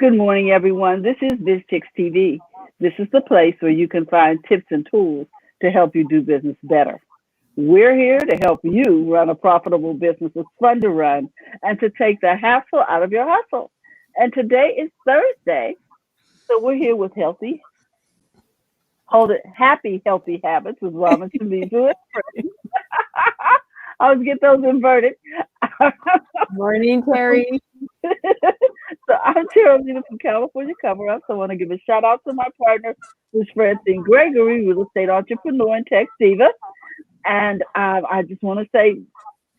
Good morning, everyone. This is BizTix TV. This is the place where you can find tips and tools to help you do business better. We're here to help you run a profitable business that's fun to run and to take the hassle out of your hustle. And today is Thursday, so we're here with happy, healthy habits with Robin Shimizu. I always get those inverted. Morning, Terry. So I'm Terralina from California Cover Up. So I want to give a shout out to my partner, who's Francine Gregory, real estate entrepreneur and tech diva. And I just want to say,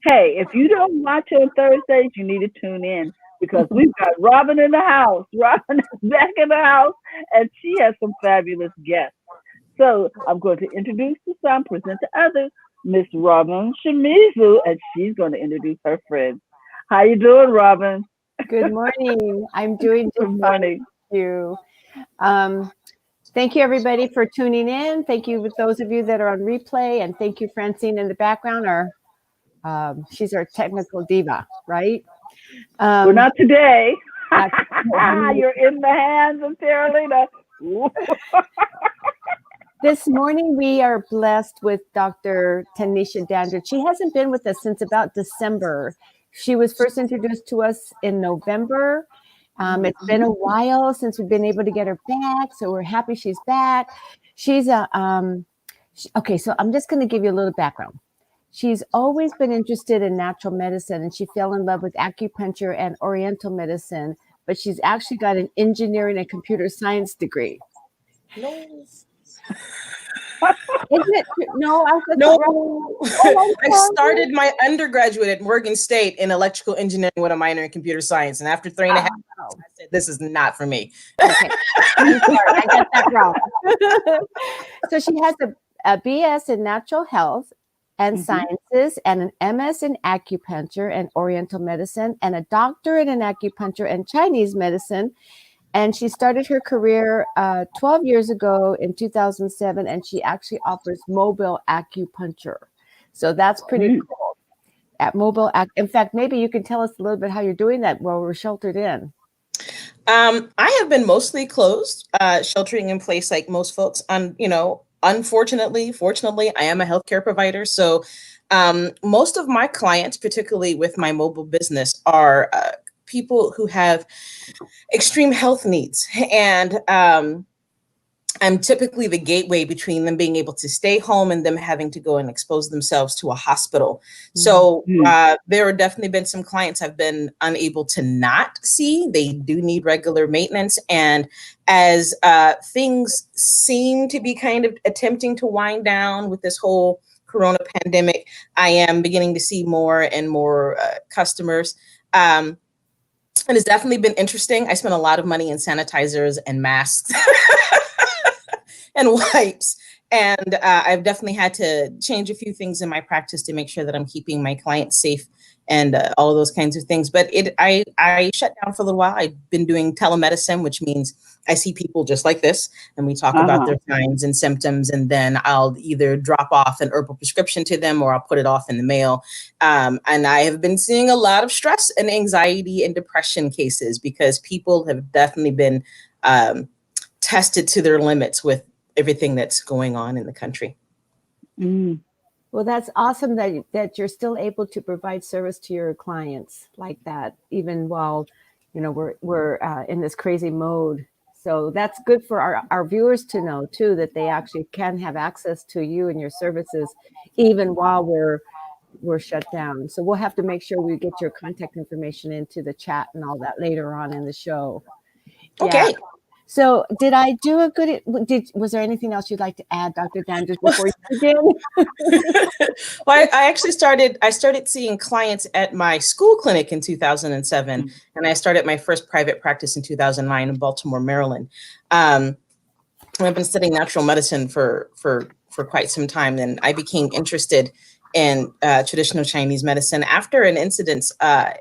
hey, if you don't watch on Thursdays, you need to tune in because we've got Robin in the house. Robin is back in the house, and she has some fabulous guests. So I'm going to introduce to some, present to others, Miss Robin Shimizu, and she's going to introduce her friends. How you doing, Robin? Good morning. I'm doing Good morning. Thank you. Thank you, everybody, for tuning in. Thank you with those of you that are on replay, and thank you, Francine, in the background. She's our technical diva, right? We're not today. You're in the hands of Terralina. This morning, we are blessed with Dr. Tanisha Dandridge. She hasn't been with us since about December. She was first introduced to us in November. It's been a while since we've been able to get her back, so we're happy she's back. She's okay, so I'm just going to give you a little background. She's always been interested in natural medicine, and she fell in love with acupuncture and oriental medicine, but she's actually got an engineering and computer science degree. Isn't it? No, I started my undergraduate at Morgan State in electrical engineering with a minor in computer science. And after 3.5 years, I said, this is not for me. Okay. I'm sorry, I got that wrong. So she has a BS in natural health and sciences and an MS in acupuncture and oriental medicine and a doctorate in acupuncture and Chinese medicine. And she started her career 12 years ago in 2007, and she actually offers mobile acupuncture. So that's pretty cool. In fact, maybe you can tell us a little bit how you're doing that while we're sheltered in. I have been mostly closed, sheltering in place like most folks. Fortunately, I am a healthcare provider. So most of my clients, particularly with my mobile business, are people who have extreme health needs. And I'm typically the gateway between them being able to stay home and them having to go and expose themselves to a hospital. So there have definitely been some clients I've been unable to not see. They do need regular maintenance. And as things seem to be kind of attempting to wind down with this whole Corona pandemic, I am beginning to see more and more customers. And it's definitely been interesting. I spent a lot of money in sanitizers and masks and wipes. And I've definitely had to change a few things in my practice to make sure that I'm keeping my clients safe and all of those kinds of things. But I shut down for a little while. I've been doing telemedicine, which means I see people just like this, and we talk about their signs and symptoms, and then I'll either drop off an herbal prescription to them or I'll put it off in the mail. And I have been seeing a lot of stress and anxiety and depression cases because people have definitely been tested to their limits with everything that's going on in the country. Well, that's awesome that you're still able to provide service to your clients like that, even while we're in this crazy mode. So that's good for our viewers to know too, that they actually can have access to you and your services even while we're shut down. So we'll have to make sure we get your contact information into the chat and all that later on in the show. Okay. Yeah. So did I do a good, was there anything else you'd like to add, Dr. Dandridge, before you begin? Well, I started seeing clients at my school clinic in 2007, and I started my first private practice in 2009 in Baltimore, Maryland. I've been studying natural medicine for quite some time, and I became interested in traditional Chinese medicine after an incident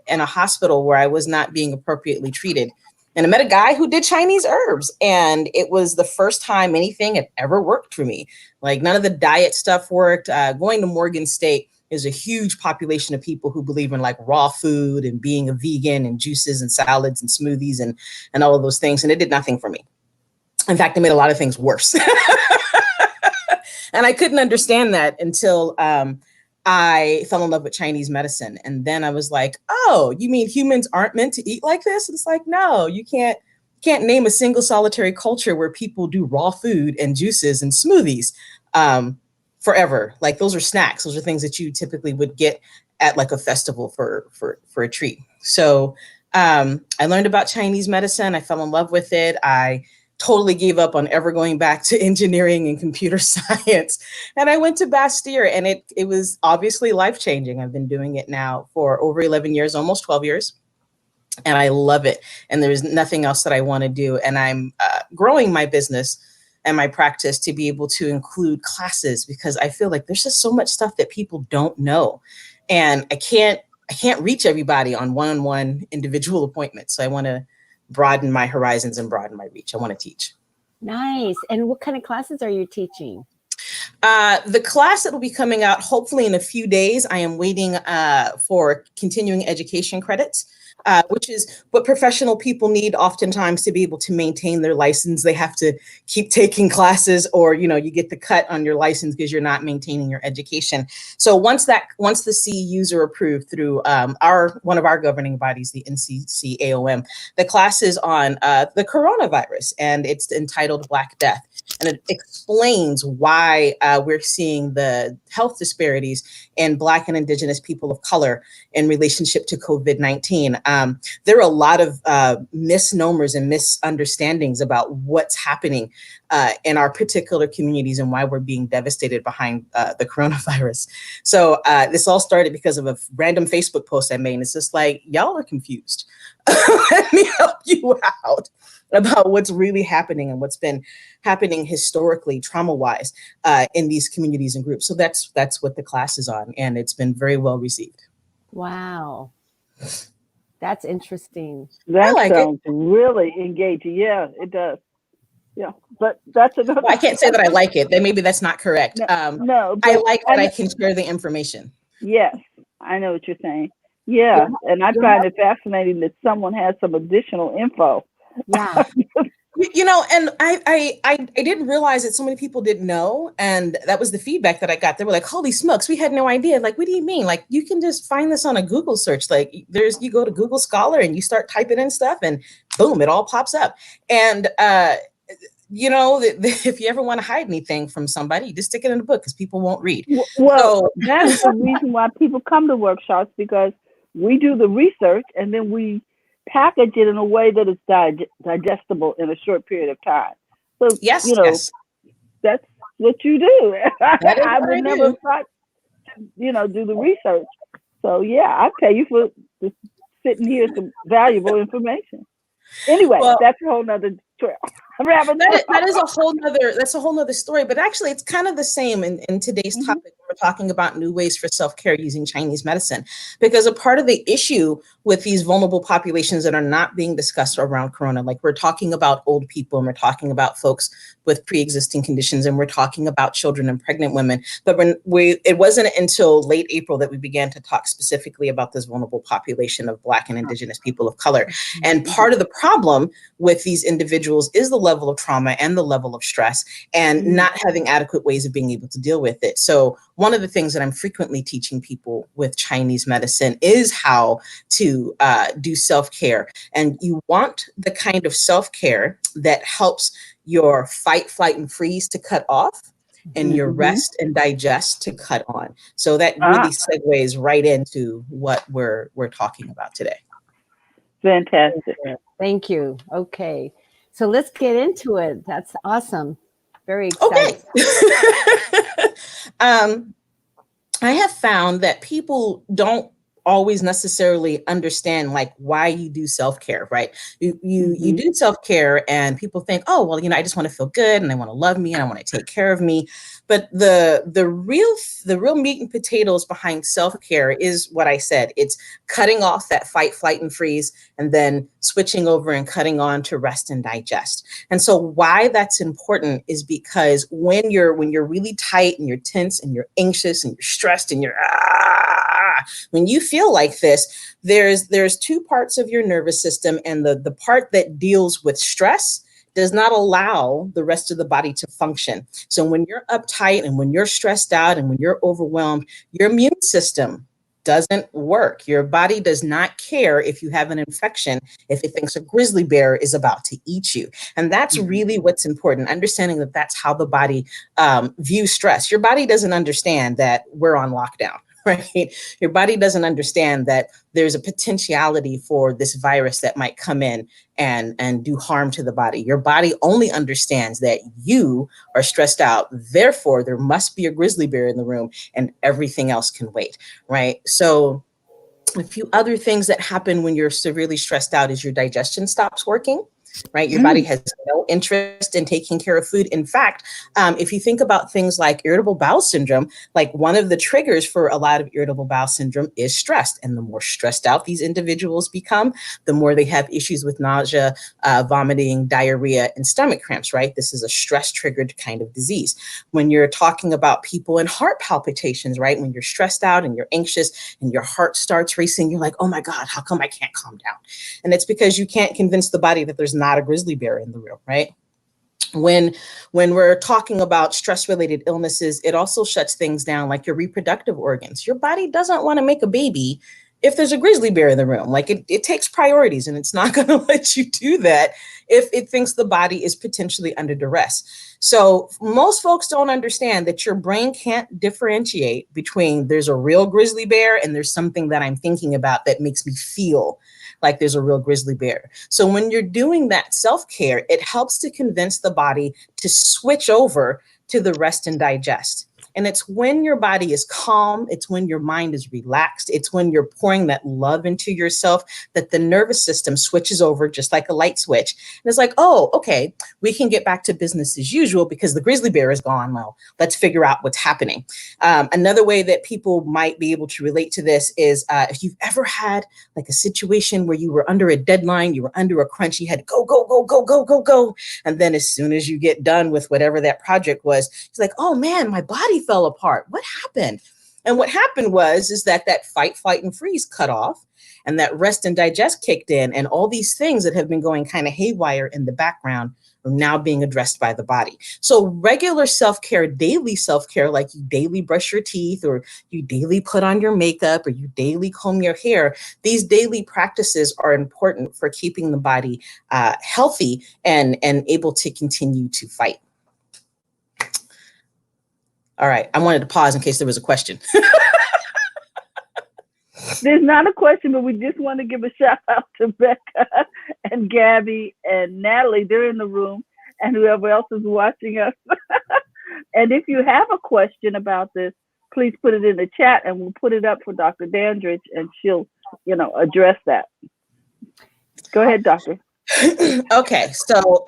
in a hospital where I was not being appropriately treated. And I met a guy who did Chinese herbs, and it was the first time anything had ever worked for me. Like none of the diet stuff worked. Going to Morgan State, is a huge population of people who believe in like raw food and being a vegan and juices and salads and smoothies and all of those things. And it did nothing for me. In fact, it made a lot of things worse. And I couldn't understand that until I fell in love with Chinese medicine. And then I was like, oh, you mean humans aren't meant to eat like this? And it's like, no, you can't name a single solitary culture where people do raw food and juices and smoothies forever. Like those are snacks. Those are things that you typically would get at like a festival for a treat. So I learned about Chinese medicine. I fell in love with it. I totally gave up on ever going back to engineering and computer science. And I went to Bastyr, and it was obviously life-changing. I've been doing it now for over 11 years, almost 12 years. And I love it. And there's nothing else that I want to do. And I'm growing my business and my practice to be able to include classes, because I feel like there's just so much stuff that people don't know. And I can't reach everybody on one-on-one individual appointments. So I want to broaden my horizons and broaden my reach. I want to teach. Nice. And what kind of classes are you teaching? The class that will be coming out hopefully in a few days. I am waiting for continuing education credits, which is what professional people need oftentimes to be able to maintain their license. They have to keep taking classes, or you get the cut on your license because you're not maintaining your education. So once the CEUs are approved through one of our governing bodies, the NCCAOM, the class is on the coronavirus, and it's entitled Black Death. And it explains why we're seeing the health disparities in Black and Indigenous people of color in relationship to COVID-19. There are a lot of misnomers and misunderstandings about what's happening in our particular communities and why we're being devastated behind the coronavirus. So this all started because of a random Facebook post I made. And it's just like, y'all are confused. Let me help you out about what's really happening and what's been happening historically, trauma-wise, in these communities and groups. So that's what the class is on, and it's been very well received. Wow. That's interesting. That sounds really engaging. Yeah, it does. Yeah, but that's another. Well, I can't say that I like it. Maybe that's not correct. No, I like that I can share the information. Yes, I know what you're saying. Yeah, and I find it fascinating that someone has some additional info. Yeah. And I didn't realize that so many people didn't know. And that was the feedback that I got. They were like, holy smokes, we had no idea. Like, what do you mean? Like, you can just find this on a Google search. Like you go to Google Scholar and you start typing in stuff and boom, it all pops up. And, if you ever want to hide anything from somebody, you just stick it in a book because people won't read. Well, that's the reason why people come to workshops, because we do the research and then we package it in a way that is digestible in a short period of time. So, yes. That's what you do. I would never thought to, do the research. So, yeah, I pay you for just sitting here some valuable information. Anyway, that's a whole nother trail. That's a whole nother story, but actually it's kind of the same in today's topic. We're talking about new ways for self-care using Chinese medicine, because a part of the issue with these vulnerable populations that are not being discussed around Corona, like we're talking about old people and we're talking about folks with pre-existing conditions and we're talking about children and pregnant women. But it wasn't until late April that we began to talk specifically about this vulnerable population of Black and Indigenous people of color. And part of the problem with these individuals is the level of trauma and the level of stress and not having adequate ways of being able to deal with it. So one of the things that I'm frequently teaching people with Chinese medicine is how to do self-care. And you want the kind of self-care that helps your fight, flight, and freeze to cut off and your rest and digest to cut on. So that really segues right into what we're talking about today. Fantastic. Thank you. Okay. So let's get into it. That's awesome. Very exciting. Okay. I have found that people don't always necessarily understand like why you do self-care, right? You do self-care and people think, oh, well, I just want to feel good and they want to love me and I want to take care of me. But the real meat and potatoes behind self-care is what I said. It's cutting off that fight, flight, and freeze, and then switching over and cutting on to rest and digest. And so why that's important is because when you're really tight and you're tense and you're anxious and you're stressed and you're When you feel like this, there's two parts of your nervous system, and the part that deals with stress does not allow the rest of the body to function. So when you're uptight and when you're stressed out and when you're overwhelmed, your immune system doesn't work. Your body does not care if you have an infection, if it thinks a grizzly bear is about to eat you. And that's really what's important, understanding that that's how the body views stress. Your body doesn't understand that we're on lockdown. Right? Your body doesn't understand that there's a potentiality for this virus that might come in and do harm to the body. Your body only understands that you are stressed out. Therefore, there must be a grizzly bear in the room and everything else can wait. Right? So a few other things that happen when you're severely stressed out is your digestion stops working. Right? Your body has no interest in taking care of food. In fact, if you think about things like irritable bowel syndrome, like one of the triggers for a lot of irritable bowel syndrome is stress. And the more stressed out these individuals become, the more they have issues with nausea, vomiting, diarrhea, and stomach cramps, right? This is a stress triggered kind of disease. When you're talking about people in heart palpitations, right? When you're stressed out and you're anxious and your heart starts racing, you're like, oh my God, how come I can't calm down? And it's because you can't convince the body that there's not a grizzly bear in the room, right? When we're talking about stress-related illnesses, it also shuts things down like your reproductive organs. Your body doesn't want to make a baby if there's a grizzly bear in the room. Like it takes priorities, and it's not going to let you do that if it thinks the body is potentially under duress. So most folks don't understand that your brain can't differentiate between there's a real grizzly bear and there's something that I'm thinking about that makes me feel like there's a real grizzly bear. So when you're doing that self-care, it helps to convince the body to switch over to the rest and digest. And it's when your body is calm, it's when your mind is relaxed, it's when you're pouring that love into yourself that the nervous system switches over just like a light switch. And it's like, oh, okay, we can get back to business as usual because the grizzly bear is gone. Well, let's figure out what's happening. Another way that people might be able to relate to this is if you've ever had like a situation where you were under a deadline, you were under a crunch, you had to go, go, go, go, go, go, go. And then as soon as you get done with whatever that project was, it's like, oh man, my body fell apart. What happened? And what happened is that fight, flight, and freeze cut off, and that rest and digest kicked in, and all these things that have been going kind of haywire in the background are now being addressed by the body. So regular self-care, daily self-care, like you daily brush your teeth, or you daily put on your makeup, or you daily comb your hair, these daily practices are important for keeping the body healthy and able to continue to fight. All right, I wanted to pause in case there was a question. There's not a question, but we just want to give a shout out to Becca and Gabby and Natalie. They're in the room, and whoever else is watching us. And if you have a question about this, please put it in the chat, and we'll put it up for Dr. Dandridge, and she'll, address that. Go ahead, Doctor. Okay, so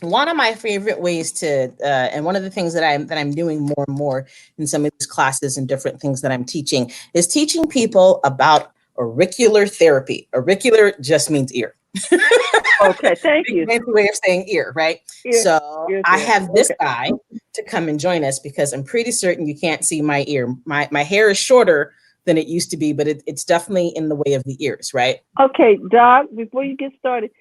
one of my favorite ways to, and one of the things that I'm doing more and more in some of these classes and different things that I'm teaching is teaching people about auricular therapy. Auricular just means ear. Okay, thank you. Fancy way of saying ear, right? So I have this guy to come and join us because I'm pretty certain you can't see my ear. My hair is shorter than it used to be, but it's definitely in the way of the ears, right? Okay, Doc, before you get started,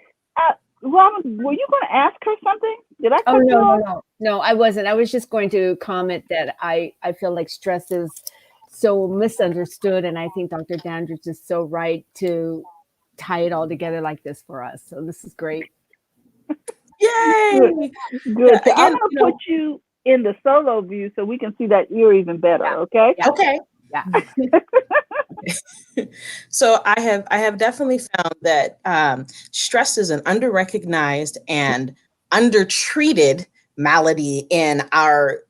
Robin, were you going to ask her something? Did I? Oh, no, I wasn't. I was just going to comment that I feel like stress is so misunderstood, and I think Dr. Dandridge is so right to tie it all together like this for us. So this is great. Yay! Good. So I'm going to put you in the solo view so we can see that ear even better. Yeah. Okay. Yeah. Okay. Yeah. So I have definitely found that stress is an underrecognized and undertreated malady in our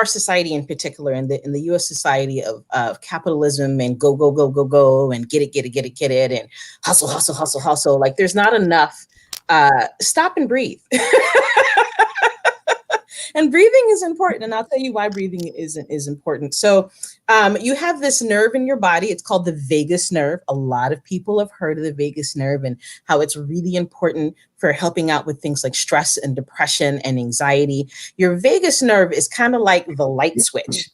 society, in particular, in the U.S. society of capitalism and go go go go go and get it and hustle hustle hustle hustle. Like there's not enough stop and breathe. And breathing is important, and I'll tell you why breathing is important. So you have this nerve in your body. It's called the vagus nerve. A lot of people have heard of the vagus nerve and how it's really important for helping out with things like stress and depression and anxiety. Your vagus nerve is kind of like the light switch.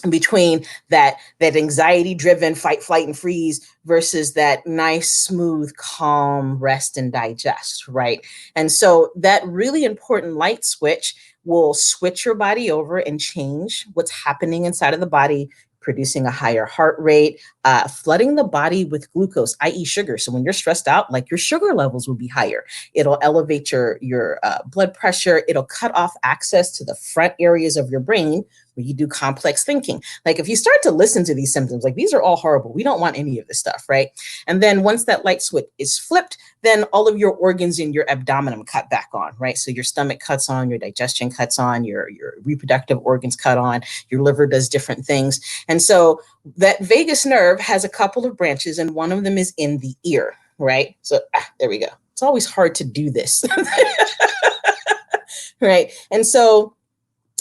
between that anxiety driven fight, flight, and freeze versus that nice, smooth, calm rest and digest, right? And so that really important light switch will switch your body over and change what's happening inside of the body, producing a higher heart rate, flooding the body with glucose, i.e. sugar. So when you're stressed out, like, your sugar levels will be higher. It'll elevate your blood pressure. It'll cut off access to the front areas of your brain where you do complex thinking. Like, if you start to listen to these symptoms, like, these are all horrible. We don't want any of this stuff, right? And then once that light switch is flipped, then all of your organs in your abdomen cut back on, right? So your stomach cuts on, your digestion cuts on, your reproductive organs cut on, your liver does different things. And so that vagus nerve has a couple of branches, and one of them is in the ear, right? So there we go. It's always hard to do this, right? And so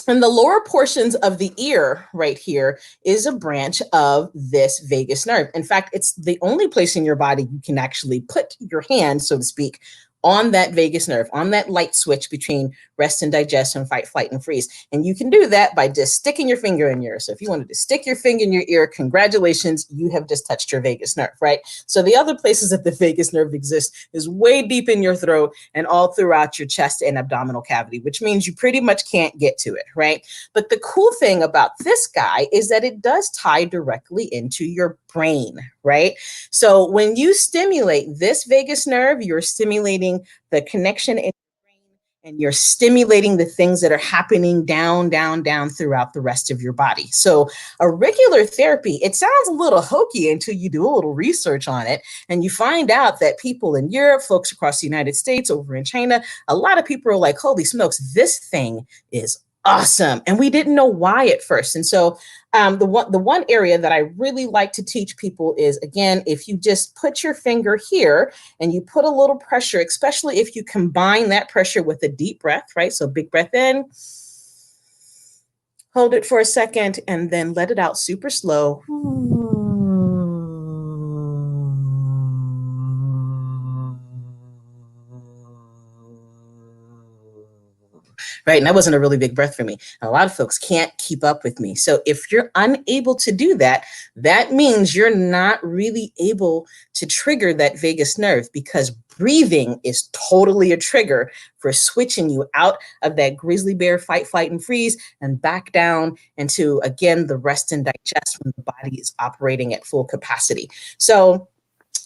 in the lower portions of the ear right here is a branch of this vagus nerve. In fact, it's the only place in your body you can actually put your hand, so to speak, on that vagus nerve, on that light switch between rest and digest and fight, flight, and freeze. And you can do that by just sticking your finger in your ear. So if you wanted to stick your finger in your ear, congratulations, you have just touched your vagus nerve, right? So the other places that the vagus nerve exists is way deep in your throat and all throughout your chest and abdominal cavity, which means you pretty much can't get to it, right? But the cool thing about this guy is that it does tie directly into your brain, right? So when you stimulate this vagus nerve, you're stimulating the connection in your brain, and you're stimulating the things that are happening down throughout the rest of your body. So auricular therapy, it sounds a little hokey until you do a little research on it, and you find out that people in Europe, folks across the United States, over in China, a lot of people are like, holy smokes, this thing is awesome. And we didn't know why at first. And so the one area that I really like to teach people is, again, if you just put your finger here and you put a little pressure, especially if you combine that pressure with a deep breath, right? So big breath in, hold it for a second, and then let it out super slow. Right. And that wasn't a really big breath for me. And a lot of folks can't keep up with me. So if you're unable to do that, that means you're not really able to trigger that vagus nerve, because breathing is totally a trigger for switching you out of that grizzly bear fight, flight, and freeze and back down into, again, the rest and digest when the body is operating at full capacity. So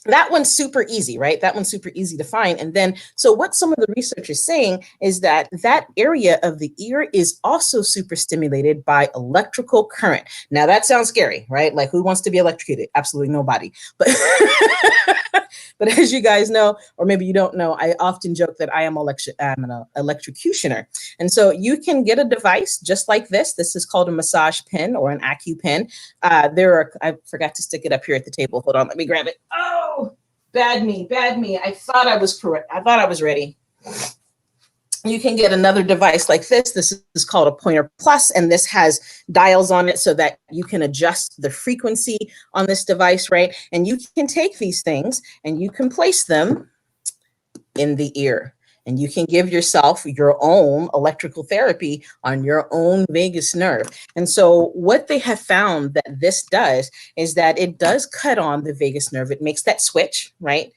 that one's super easy, right? That one's super easy to find. And then, so what some of the research is saying is that that area of the ear is also super stimulated by electrical current. Now that sounds scary, right? Like, who wants to be electrocuted? Absolutely nobody. But but as you guys know, or maybe you don't know, I often joke that I'm an electrocutioner. And so you can get a device just like this. This is called a massage pen or an AccuPen. I forgot to stick it up here at the table. Hold on, let me grab it. Oh, bad me. I thought I was correct. I thought I was ready. You can get another device like this. This is called a Pointer Plus, and this has dials on it so that you can adjust the frequency on this device, right? And you can take these things and you can place them in the ear. And you can give yourself your own electrical therapy on your own vagus nerve. And so what they have found that this does is that it does cut on the vagus nerve. It makes that switch, right,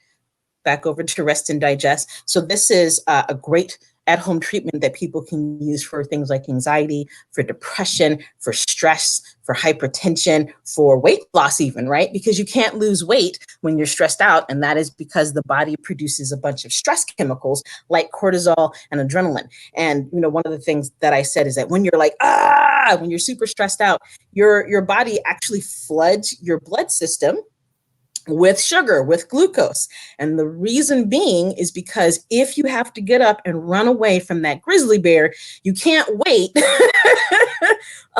back over to rest and digest. So this is a great at-home treatment that people can use for things like anxiety, for depression, for stress, for hypertension, for weight loss even, right? Because you can't lose weight when you're stressed out, and that is because the body produces a bunch of stress chemicals like cortisol and adrenaline. And one of the things that I said is that when you're like, when you're super stressed out, your body actually floods your blood system with sugar, with glucose. And the reason being is because if you have to get up and run away from that grizzly bear, you can't wait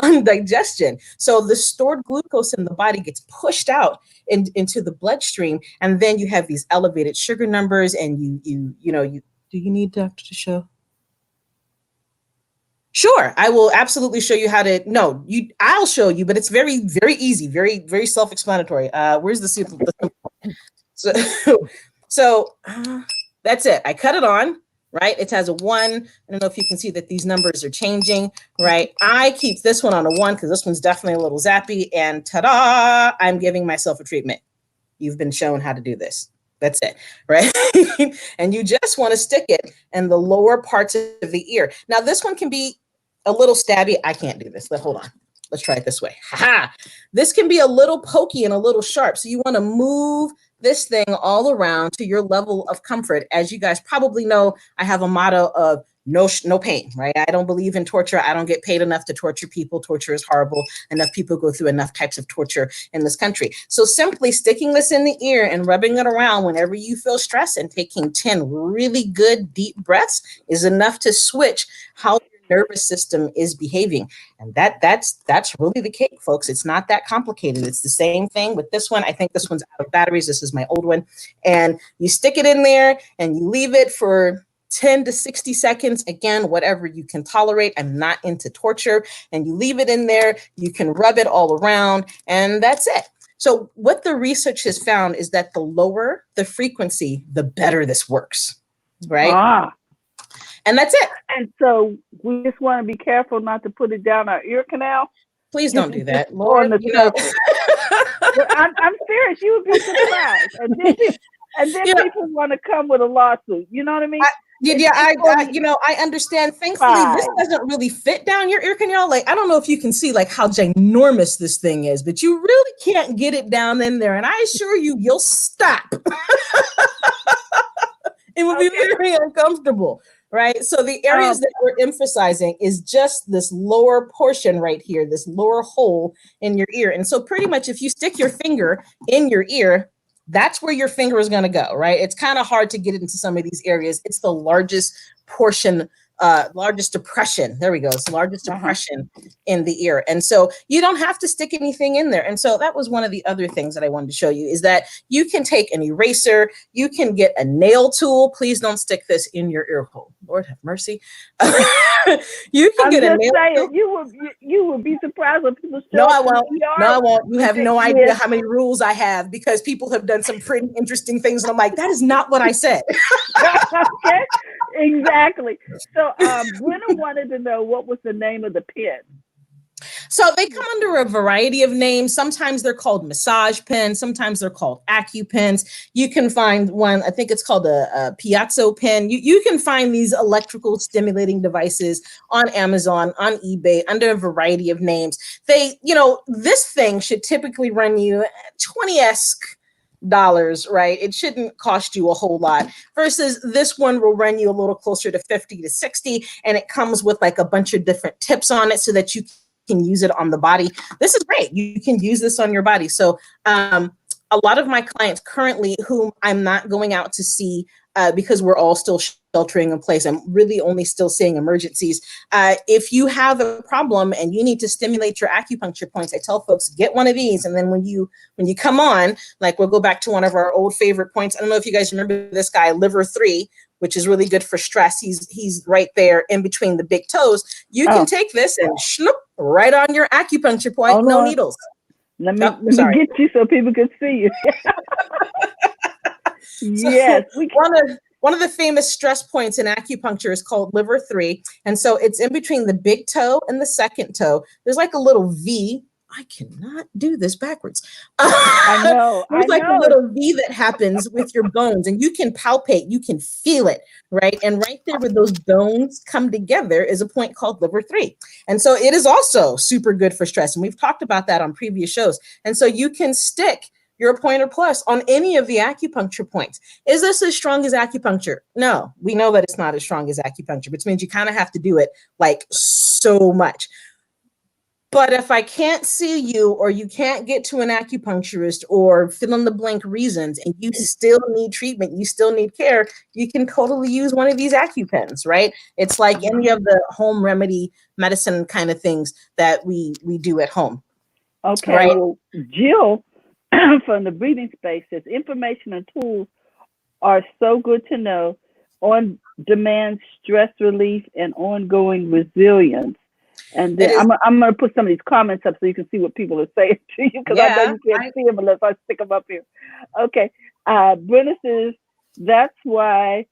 on digestion. So the stored glucose in the body gets pushed out into the bloodstream. And then you have these elevated sugar numbers, and do you need doctor to show? Sure, I will absolutely show you how to. No, I'll show you, but it's very, very easy, very, very self-explanatory. Where's the simple? So that's it. I cut it on, right? It has a 1. I don't know if you can see that these numbers are changing, right? I keep this one on a 1 because this one's definitely a little zappy, and ta-da, I'm giving myself a treatment. You've been shown how to do this. That's it, right? And you just want to stick it in the lower parts of the ear. Now, this one can be a little stabby. I can't do this, but hold on. Let's try it this way. Ha-ha. This can be a little pokey and a little sharp. So you want to move this thing all around to your level of comfort. As you guys probably know, I have a motto of no pain, right? I don't believe in torture. I don't get paid enough to torture people. Torture is horrible. Enough people go through enough types of torture in this country. So simply sticking this in the ear and rubbing it around whenever you feel stress and taking 10 really good deep breaths is enough to switch how your nervous system is behaving. And that's really the cake, folks. It's not that complicated. It's the same thing with this one. I think this one's out of batteries. This is my old one. And you stick it in there and you leave it for 10 to 60 seconds. Again, whatever you can tolerate. I'm not into torture. And you leave it in there. You can rub it all around, and that's it. So what the research has found is that the lower the frequency, the better this works, right? Ah. And that's it. And so we just want to be careful not to put it down our ear canal. Please don't do that. Lord, Lord, you know. I'm serious. You would be surprised. And then people want to come with a lawsuit. You know what I mean? I understand. Thankfully, this doesn't really fit down your ear canal. Like, I don't know if you can see like how ginormous this thing is, but you really can't get it down in there. And I assure you, you'll stop. It will be very uncomfortable, right? So the areas that we're emphasizing is just this lower portion right here, this lower hole in your ear. And so pretty much if you stick your finger in your ear, that's where your finger is going to go, right? It's kind of hard to get into some of these areas. It's the largest portion, largest depression. There we go. It's the largest depression in the ear. And so you don't have to stick anything in there. And so that was one of the other things that I wanted to show you is that you can take an eraser, you can get a nail tool. Please don't stick this in your ear hole. Lord have mercy. You can get a nail tool. You would be surprised when people show No, I won't. No, I won't. You have no idea how many rules I have because people have done some pretty interesting things. And I'm like, that is not what I said. Okay. Exactly. So Brenna wanted to know what was the name of the pen. So they come under a variety of names. Sometimes they're called massage pens. Sometimes they're called AccuPens. You can find one, I think it's called a Piazzo pen. You can find these electrical stimulating devices on Amazon, on eBay, under a variety of names. This thing should typically run you 20-esque dollars, right? It shouldn't cost you a whole lot versus this one will run you a little closer to 50 to 60. And it comes with like a bunch of different tips on it so that you can use it on the body. This is great. You can use this on your body. So a lot of my clients currently whom I'm not going out to see because we're all still sheltering in place. I'm really only still seeing emergencies. If you have a problem and you need to stimulate your acupuncture points, I tell folks, get one of these. And then when you come on, like we'll go back to one of our old favorite points. I don't know if you guys remember this guy, Liver 3, which is really good for stress. He's right there in between the big toes. You can take this and schnoop right on your acupuncture point, no needles. Let me get you so people can see you. Yes. One of the famous stress points in acupuncture is called Liver 3. And so it's in between the big toe and the second toe. There's like a little V. I cannot do this backwards. I know. There's a little V that happens with your bones and you can palpate, you can feel it, right? And right there where those bones come together is a point called Liver 3. And so it is also super good for stress. And we've talked about that on previous shows. And so you can stick your pointer plus on any of the acupuncture points. Is this as strong as acupuncture? No, we know that it's not as strong as acupuncture, which means you kind of have to do it like so much. But if I can't see you or you can't get to an acupuncturist or fill in the blank reasons and you still need treatment, you still need care, you can totally use one of these AccuPens, right? It's like any of the home remedy medicine kind of things that we do at home. Okay, right? Well, Jill from the breathing space says information and tools are so good to know on demand stress relief and ongoing resilience. And then I'm going to put some of these comments up so you can see what people are saying to you because I know you can't see them unless I stick them up here. Okay. Brenna says, that's why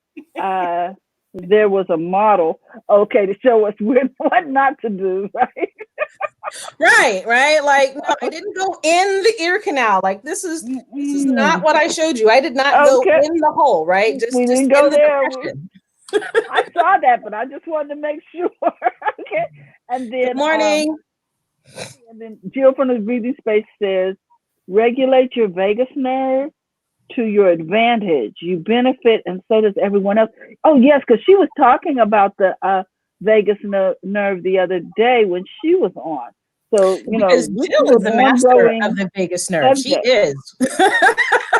there was a model, okay, to show us what not to do, right? Right. Like, no, I didn't go in the ear canal. Like, this is not Mm-mm. what I showed you. I did not go Okay, in the hole, right? we Just didn't in go the there. depression. I saw that, but I just wanted to make sure. Okay, and Good then morning. Jill from the breathing space says, regulate your vagus nerve to your advantage. You benefit, and so does everyone else. Oh yes, because she was talking about the vagus nerve the other day when she was on. So Because this Jill is is an the master of ongoing the vagus nerve. She subject. is.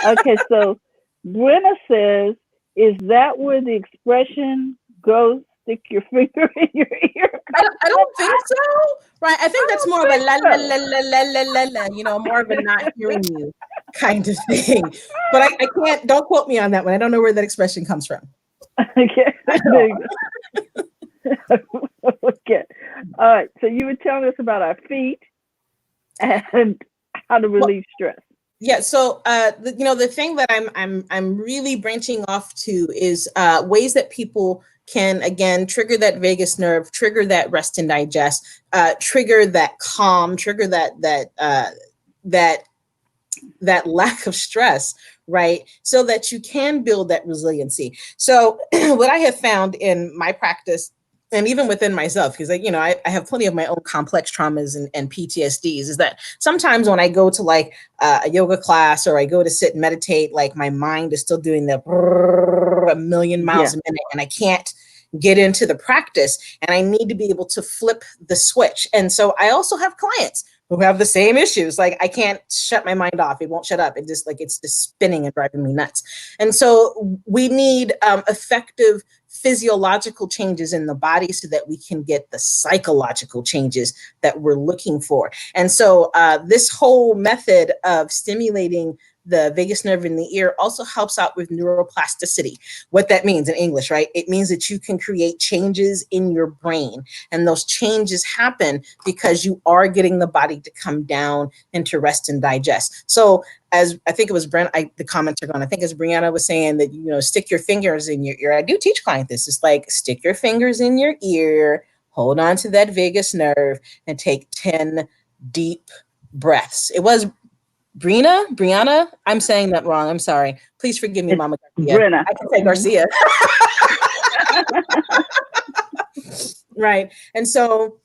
Okay, so Brenna says, is that where the expression goes? Stick your finger in your ear. I don't think so. Right. I think I that's don't more of a think la la so. la la la la la la, more of a not hearing you kind of thing. But I can't, don't quote me on that one. I don't know where that expression comes from. Okay, I there don't. you go. Okay, all right. So you were telling us about our feet and how to Well, relieve stress. yeah. So, the thing that I'm really branching off to is ways that people can again trigger that vagus nerve, trigger that rest and digest, trigger that calm, trigger that that lack of stress, right? So that you can build that resiliency. So what I have found in my practice and even within myself, because I have plenty of my own complex traumas and PTSDs, is that sometimes when I go to like a yoga class or I go to sit and meditate, like my mind is still doing the a million miles Yeah. a minute and I can't get into the practice and I need to be able to flip the switch. And so I also have clients who have the same issues. Like I can't shut my mind off. It won't shut up. It's just spinning and driving me nuts. And so we need effective physiological changes in the body so that we can get the psychological changes that we're looking for. And so this whole method of stimulating the vagus nerve in the ear also helps out with neuroplasticity. What that means in English, right? It means that you can create changes in your brain. And those changes happen because you are getting the body to come down and to rest and digest. So as I think it was Brent, the comments are gone. I think as Brianna was saying that, stick your fingers in your ear. I do teach clients this. It's like stick your fingers in your ear, hold on to that vagus nerve and take 10 deep breaths. It was Brianna, I'm saying that wrong. I'm sorry. Please forgive me, It's Mama Garcia. Brenna. I can say Garcia. Right. And so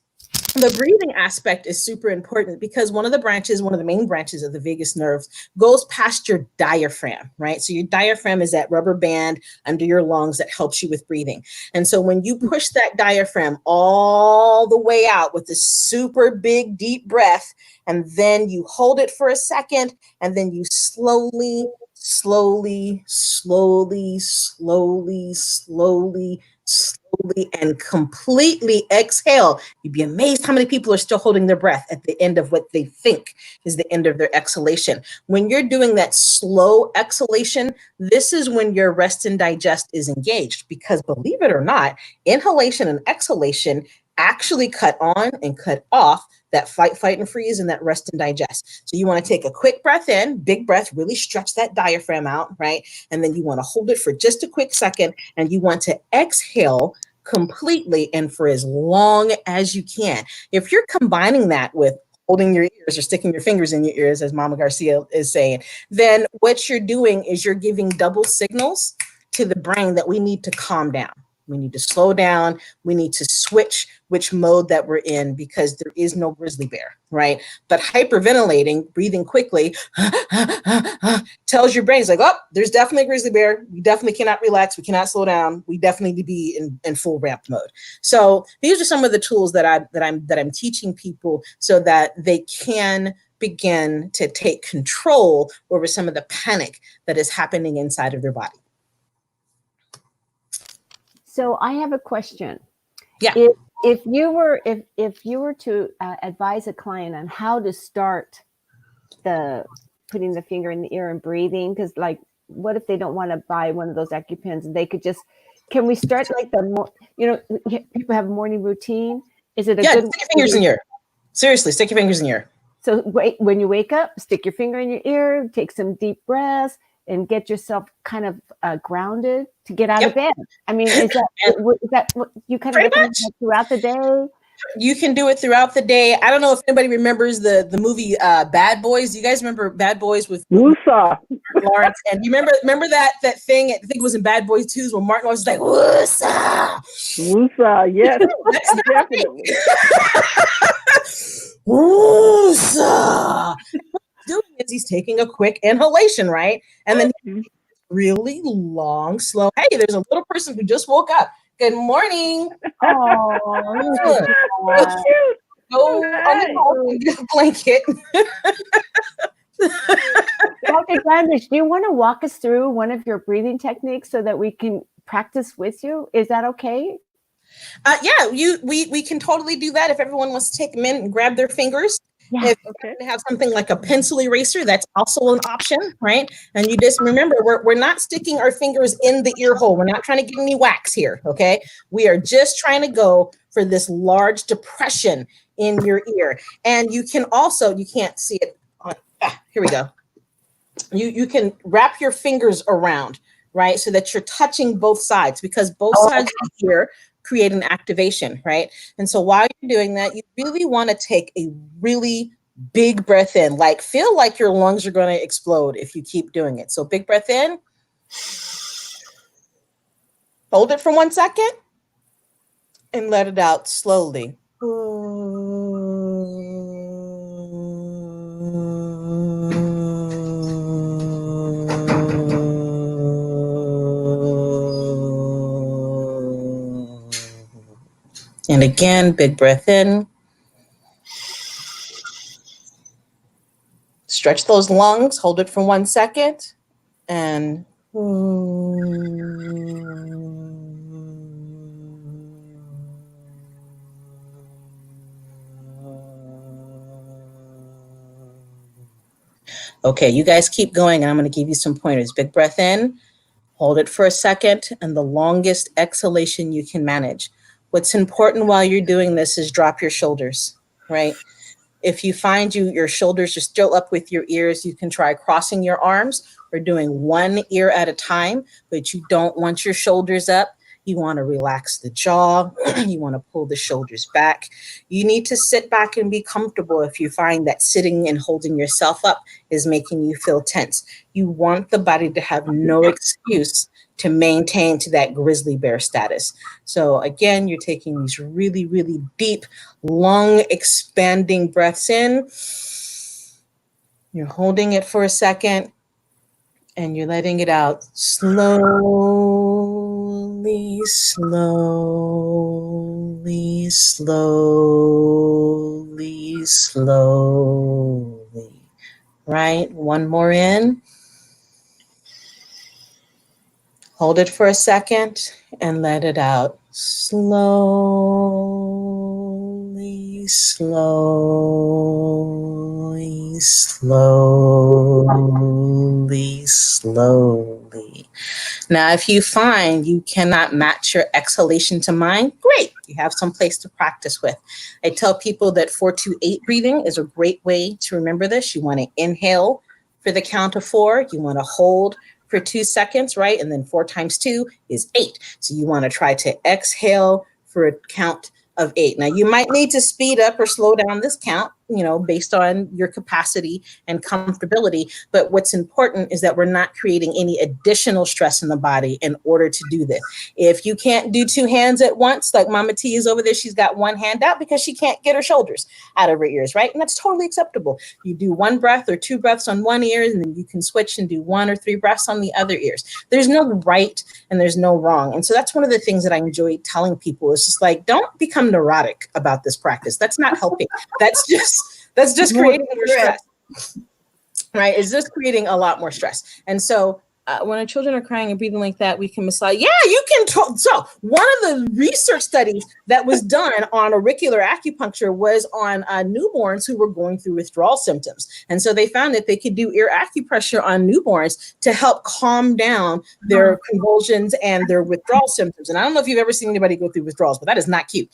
the breathing aspect is super important because one of the main branches of the vagus nerve goes past your diaphragm, right? So your diaphragm is that rubber band under your lungs that helps you with breathing. And so when you push that diaphragm all the way out with this super big, deep breath, and then you hold it for a second, and then you slowly, slowly, slowly, slowly, slowly, slowly, and completely exhale. You'd be amazed how many people are still holding their breath at the end of what they think is the end of their exhalation. When you're doing that slow exhalation, this is when your rest and digest is engaged because believe it or not, inhalation and exhalation actually cut on and cut off that fight, flight, and freeze and that rest and digest. So you want to take a quick breath in, big breath, really stretch that diaphragm out, right? And then you want to hold it for just a quick second and you want to exhale completely and for as long as you can. If you're combining that with holding your ears or sticking your fingers in your ears, as Mama Garcia is saying, then what you're doing is you're giving double signals to the brain that we need to calm down. We need to slow down. We need to switch which mode that we're in because there is no grizzly bear, right? But hyperventilating, breathing quickly, tells your brain, it's like, oh, there's definitely a grizzly bear. We definitely cannot relax. We cannot slow down. We definitely need to be in full ramp mode. So these are some of the tools that I'm teaching people so that they can begin to take control over some of the panic that is happening inside of their body. So I have a question. Yeah. If you were to advise a client on how to start putting the finger in the ear and breathing, because like, what if they don't want to buy one of those EpiPens and they could just, can we start like people have a morning routine? Is it a good? Stick your fingers in your ear. Seriously, stick your fingers in your ear. So when you wake up, stick your finger in your ear, take some deep breaths, and get yourself kind of grounded to get out Yep. of bed? I mean, is that what you kind of Pretty recommend much. that throughout the day? You can do it throughout the day. I don't know if anybody remembers the movie Bad Boys. Do you guys remember Bad Boys with Woosah. Lawrence? And you remember that thing? I think it was in Bad Boys 2 when Martin Lawrence was like, "Woosah." Woosah, yes, That's not definitely. Woosah. Doing is he's taking a quick inhalation, right? And then Mhm. really long, slow. Hey, there's a little person who just woke up. Good morning. Oh, Good. So cute. Go on the Nice. couch and get a blanket. Dr. Dandridge, do you want to walk us through one of your breathing techniques so that we can practice with you? Is that okay? Yeah, we can totally do that if everyone wants to take a minute and grab their fingers. Yeah. If Okay. you have something like a pencil eraser, that's also an option, right? And you just remember, we're not sticking our fingers in the ear hole. We're not trying to get any wax here, okay? We are just trying to go for this large depression in your ear. And you can also, you can't see it on, here we go. You can wrap your fingers around, right? So that you're touching both sides, because both sides of the ear create an activation, right? And so while you're doing that, you really want to take a really big breath in, like feel like your lungs are going to explode if you keep doing it. So big breath in, hold it for 1 second, and let it out slowly. And again, big breath in. Stretch those lungs, hold it for 1 second, and okay, you guys keep going, and I'm going to give you some pointers. Big breath in, hold it for a second, and the longest exhalation you can manage. What's important while you're doing this is drop your shoulders, right? If you find your shoulders are still up with your ears, you can try crossing your arms or doing one ear at a time, but you don't want your shoulders up. You want to relax the jaw. You want to pull the shoulders back. You need to sit back and be comfortable if you find that sitting and holding yourself up is making you feel tense. You want the body to have no excuse to maintain to that grizzly bear status. So again, you're taking these really, really deep, long expanding breaths in. You're holding it for a second, and you're letting it out slowly, slowly, slowly, slowly. Right? One more in. Hold it for a second and let it out slowly, slowly, slowly, slowly. Now, if you find you cannot match your exhalation to mine, great. You have some place to practice with. I tell people that 4-2-8 breathing is a great way to remember this. You want to inhale for the count of 4. You want to hold for 2 seconds, right? And then 4 times 2 is 8. So you want to try to exhale for a count of 8. Now, you might need to speed up or slow down this count, based on your capacity and comfortability. But what's important is that we're not creating any additional stress in the body in order to do this. If you can't do 2 hands at once, like Mama T is over there, she's got 1 hand out because she can't get her shoulders out of her ears, right? And that's totally acceptable. You do 1 breath or 2 breaths on one ear, and then you can switch and do 1 or 3 breaths on the other ears. There's no right and there's no wrong. And so that's one of the things that I enjoy telling people. It's just like, don't become neurotic about this practice. That's not helping. That's just creating more stress, right? It's just creating a lot more stress. And so when our children are crying and breathing like that, we can massage. Yeah, you can. So one of the research studies that was done on auricular acupuncture was on newborns who were going through withdrawal symptoms. And so they found that they could do ear acupressure on newborns to help calm down their convulsions and their withdrawal symptoms. And I don't know if you've ever seen anybody go through withdrawals, but that is not cute.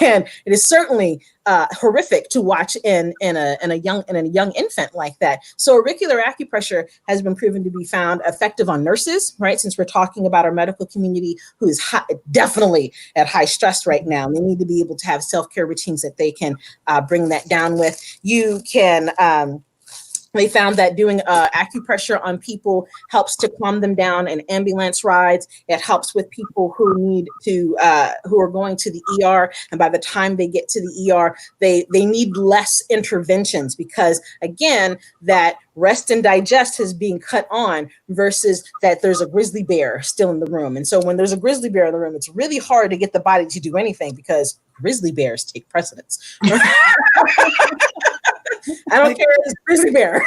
And it is certainly horrific to watch in a young infant like that. So auricular acupressure has been proven to be found effective on nurses, right? Since we're talking about our medical community who is definitely at high stress right now, they need to be able to have self-care routines that they can bring that down with. You can. They found that doing acupressure on people helps to calm them down in ambulance rides. It helps with people who need to, who are going to the ER. And by the time they get to the ER, they need less interventions because, again, that rest and digest is being cut on versus that there's a grizzly bear still in the room. And so when there's a grizzly bear in the room, it's really hard to get the body to do anything because grizzly bears take precedence. I don't care if it's grizzly bear.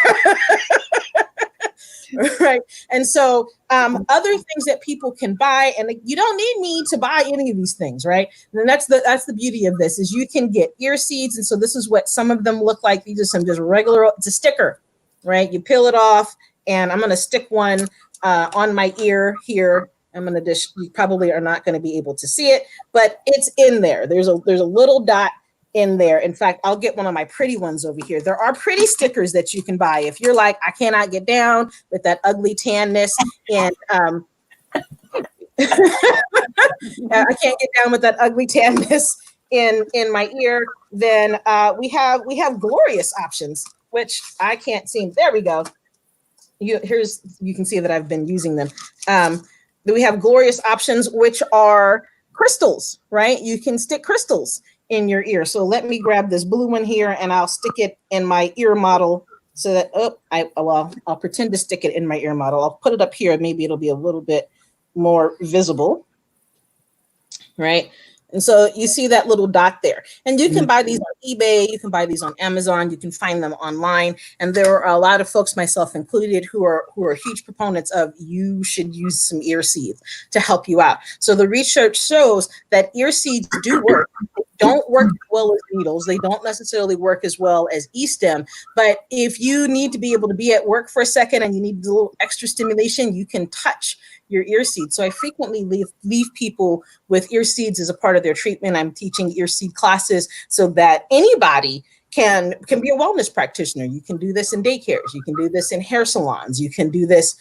Right. And so other things that people can buy, and you don't need me to buy any of these things, right? And that's the beauty of this is you can get ear seeds. And so this is what some of them look like. These are some just regular, it's a sticker, right? You peel it off and I'm going to stick one on my ear here. I'm going to just, you probably are not going to be able to see it, but it's in there. There's a little dot in there. In fact, I'll get one of my pretty ones over here. There are pretty stickers that you can buy if you're like, I cannot get down with that ugly tanness and I can't get down with that ugly tanness in my ear. Then we have glorious options, which I can't seem. There we go. You can see that I've been using them. Then we have glorious options, which are crystals, right? You can stick crystals in your ear. So let me grab this blue one here and I'll stick it in my ear model so that, I'll pretend to stick it in my ear model. I'll put it up here. Maybe it'll be a little bit more visible, right? And so you see that little dot there. And you can buy these on eBay, you can buy these on Amazon, you can find them online. And there are a lot of folks, myself included, who are huge proponents of you should use some ear seeds to help you out. So the research shows that ear seeds do work. They don't work as well as needles. They don't necessarily work as well as e-stem. But if you need to be able to be at work for a second and you need a little extra stimulation, you can touch your ear seeds. So I frequently leave people with ear seeds as a part of their treatment. I'm teaching ear seed classes so that anybody can be a wellness practitioner. You can do this in daycares. You can do this in hair salons. You can do this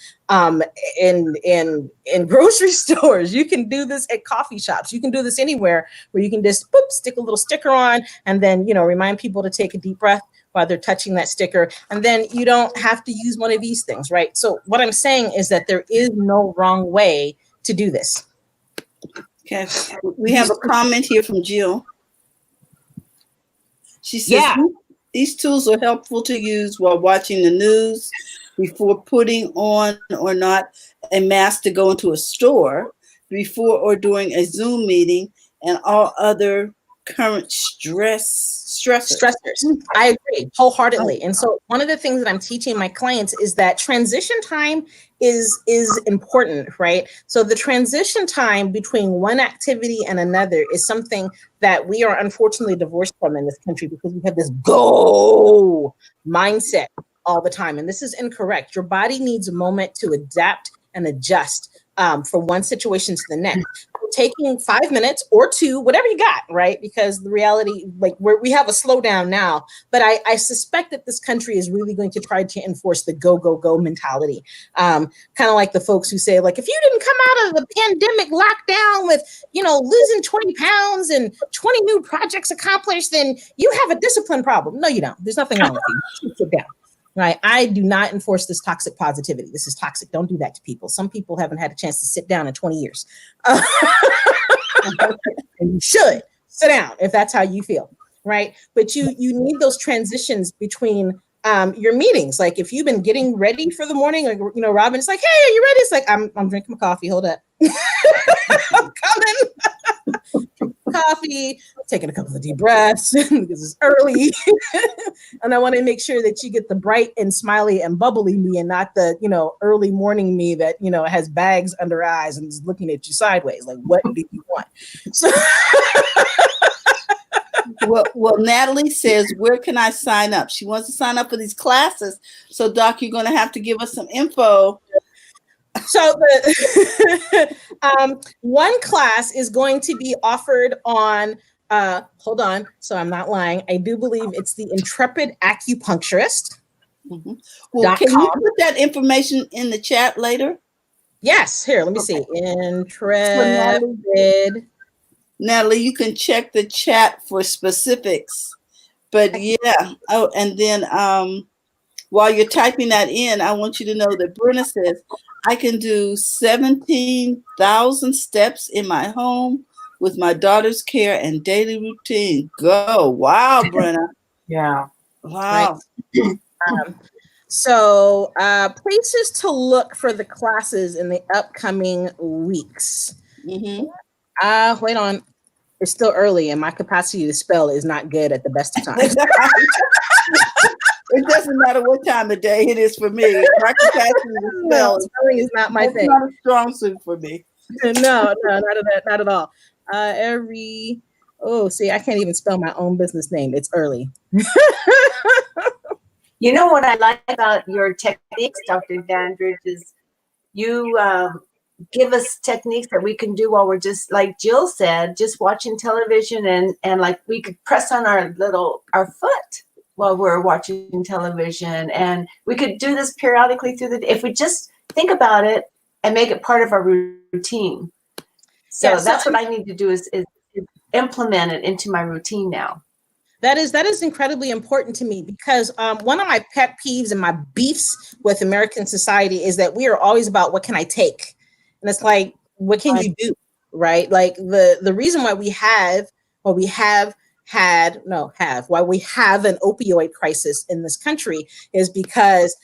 in grocery stores. You can do this at coffee shops. You can do this anywhere where you can just stick a little sticker on and then, remind people to take a deep breath while they're touching that sticker. And then you don't have to use one of these things, right? So what I'm saying is that there is no wrong way to do this. Okay, we have a comment here from Jill. She says, these tools are helpful to use while watching the news, before putting on or not a mask to go into a store, before or during a Zoom meeting, and all other current stressors. I agree wholeheartedly. And so one of the things that I'm teaching my clients is that transition time is important, right? So the transition time between one activity and another is something that we are unfortunately divorced from in this country because we have this go mindset all the time. And this is incorrect. Your body needs a moment to adapt and adjust from one situation to the next. Taking 5 minutes or 2, whatever you got, right? Because the reality, we have a slowdown now, but I suspect that this country is really going to try to enforce the go, go, go mentality. Kind of like the folks who say, like, if you didn't come out of the pandemic lockdown with, losing 20 pounds and 20 new projects accomplished, then you have a discipline problem. No, you don't. There's nothing wrong with you. Sit down. Right. I do not enforce this toxic positivity. This is toxic. Don't do that to people. Some people haven't had a chance to sit down in 20 years. And you should sit down if that's how you feel. Right. But you need those transitions between your meetings. Like if you've been getting ready for the morning, like, Robin's like, hey, are you ready? It's like, I'm drinking my coffee. Hold up. I'm coming. Coffee, taking a couple of deep breaths because it's early. And I want to make sure that you get the bright and smiley and bubbly me and not the, early morning me that, has bags under eyes and is looking at you sideways. Like, what do you want? So Well, Natalie says, where can I sign up? She wants to sign up for these classes. So, Doc, you're going to have to give us some info. So the one class is going to be offered on Hold on. So I'm not lying. I do believe it's the Intrepid Acupuncturist. Mm-hmm. Well, can you put that information in the chat later? Yes. Here, let me see. Intrepid. Natalie, you can check the chat for specifics. But yeah. Oh, and then while you're typing that in, I want you to know that Brenna says, I can do 17,000 steps in my home with my daughter's care and daily routine. Go. Wow, Brenna. Yeah. Wow. Right. So places to look for the classes in the upcoming weeks. Mm-hmm. Wait on. It's still early and my capacity to spell is not good at the best of times. It doesn't matter what time of day it is for me. My capacity to spell spelling is not my thing. It's not a strong suit for me. No, not at all. See, I can't even spell my own business name. It's early. You know what I like about your techniques, Dr. Dandridge, is you give us techniques that we can do while we're just, like Jill said, just watching television, and like we could press on our foot while we're watching television, and we could do this periodically through the day if we just think about it and make it part of our routine. So yeah, that's what I need to do is implement it into my routine now. That is incredibly important to me because one of my pet peeves and my beefs with American society is that we are always about what can I take? And it's like, what can you do? Right? Like the reason why we have an opioid crisis in this country is because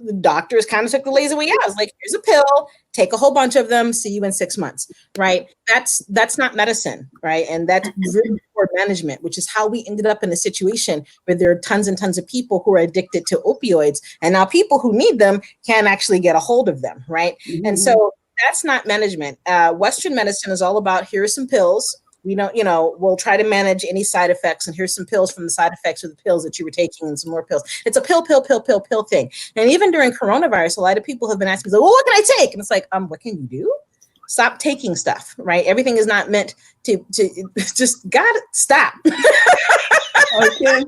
the doctors kind of took the lazy way out. It's like, here's a pill, take a whole bunch of them, see you in 6 months, right? That's not medicine, right? And that's really poor management, which is how we ended up in a situation where there are tons and tons of people who are addicted to opioids. And now people who need them can't actually get a hold of them, right? Mm-hmm. And so that's not management. Western medicine is all about, here are some pills. We don't, we'll try to manage any side effects, and here's some pills from the side effects of the pills that you were taking and some more pills. It's a pill thing. And even during coronavirus, a lot of people have been asking, well, what can I take? And it's like, what can you do? Stop taking stuff, right? Everything is not meant to just stop. Okay.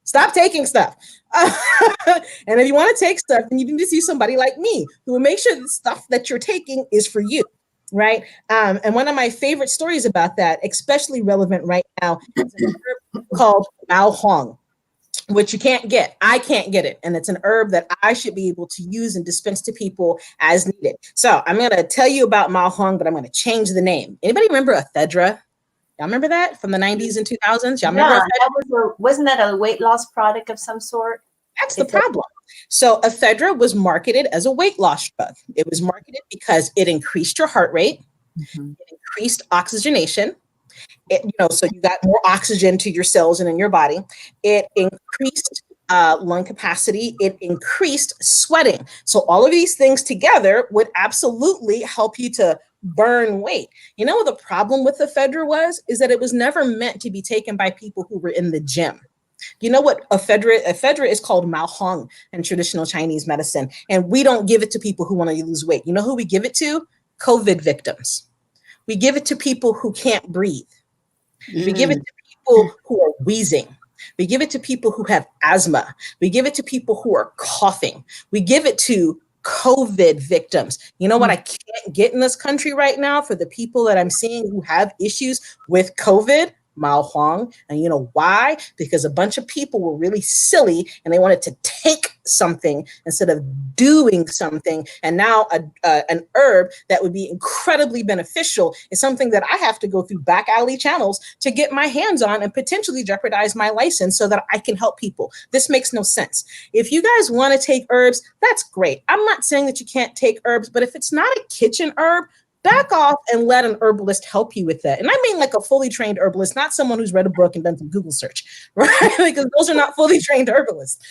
Stop taking stuff. And if you want to take stuff, then you need to see somebody like me who will make sure the stuff that you're taking is for you. Right. And one of my favorite stories about that, especially relevant right now, is an herb called Mao Hong, which you can't get. I can't get it. And it's an herb that I should be able to use and dispense to people as needed. So I'm going to tell you about Mao Hong, but I'm going to change the name. Anybody remember ephedra? Y'all remember that from the 90s and 2000s? Y'all remember ephedra? Wasn't that a weight loss product of some sort? That's the problem. So ephedra was marketed as a weight loss drug. It was marketed because it increased your heart rate, it increased oxygenation. So you got more oxygen to your cells and in your body. It increased lung capacity. It increased sweating. So all of these things together would absolutely help you to burn weight. You know what the problem with ephedra is that it was never meant to be taken by people who were in the gym. You know what ephedra is called Mao Hong in traditional Chinese medicine, and we don't give it to people who want to lose weight. You know who we give it to? COVID victims. We give it to people who can't breathe. We give it to people who are wheezing. We give it to people who have asthma. We give it to people who are coughing. We give it to COVID victims. You know what I can't get in this country right now for the people that I'm seeing who have issues with COVID? Mao Huang. And you know why? Because a bunch of people were really silly and they wanted to take something instead of doing something. And now an herb that would be incredibly beneficial is something that I have to go through back alley channels to get my hands on and potentially jeopardize my license so that I can help people. This makes no sense. If you guys want to take herbs, that's great. I'm not saying that you can't take herbs, but if it's not a kitchen herb, back off and let an herbalist help you with that. And I mean like a fully trained herbalist, not someone who's read a book and done some Google search, right? Because those are not fully trained herbalists.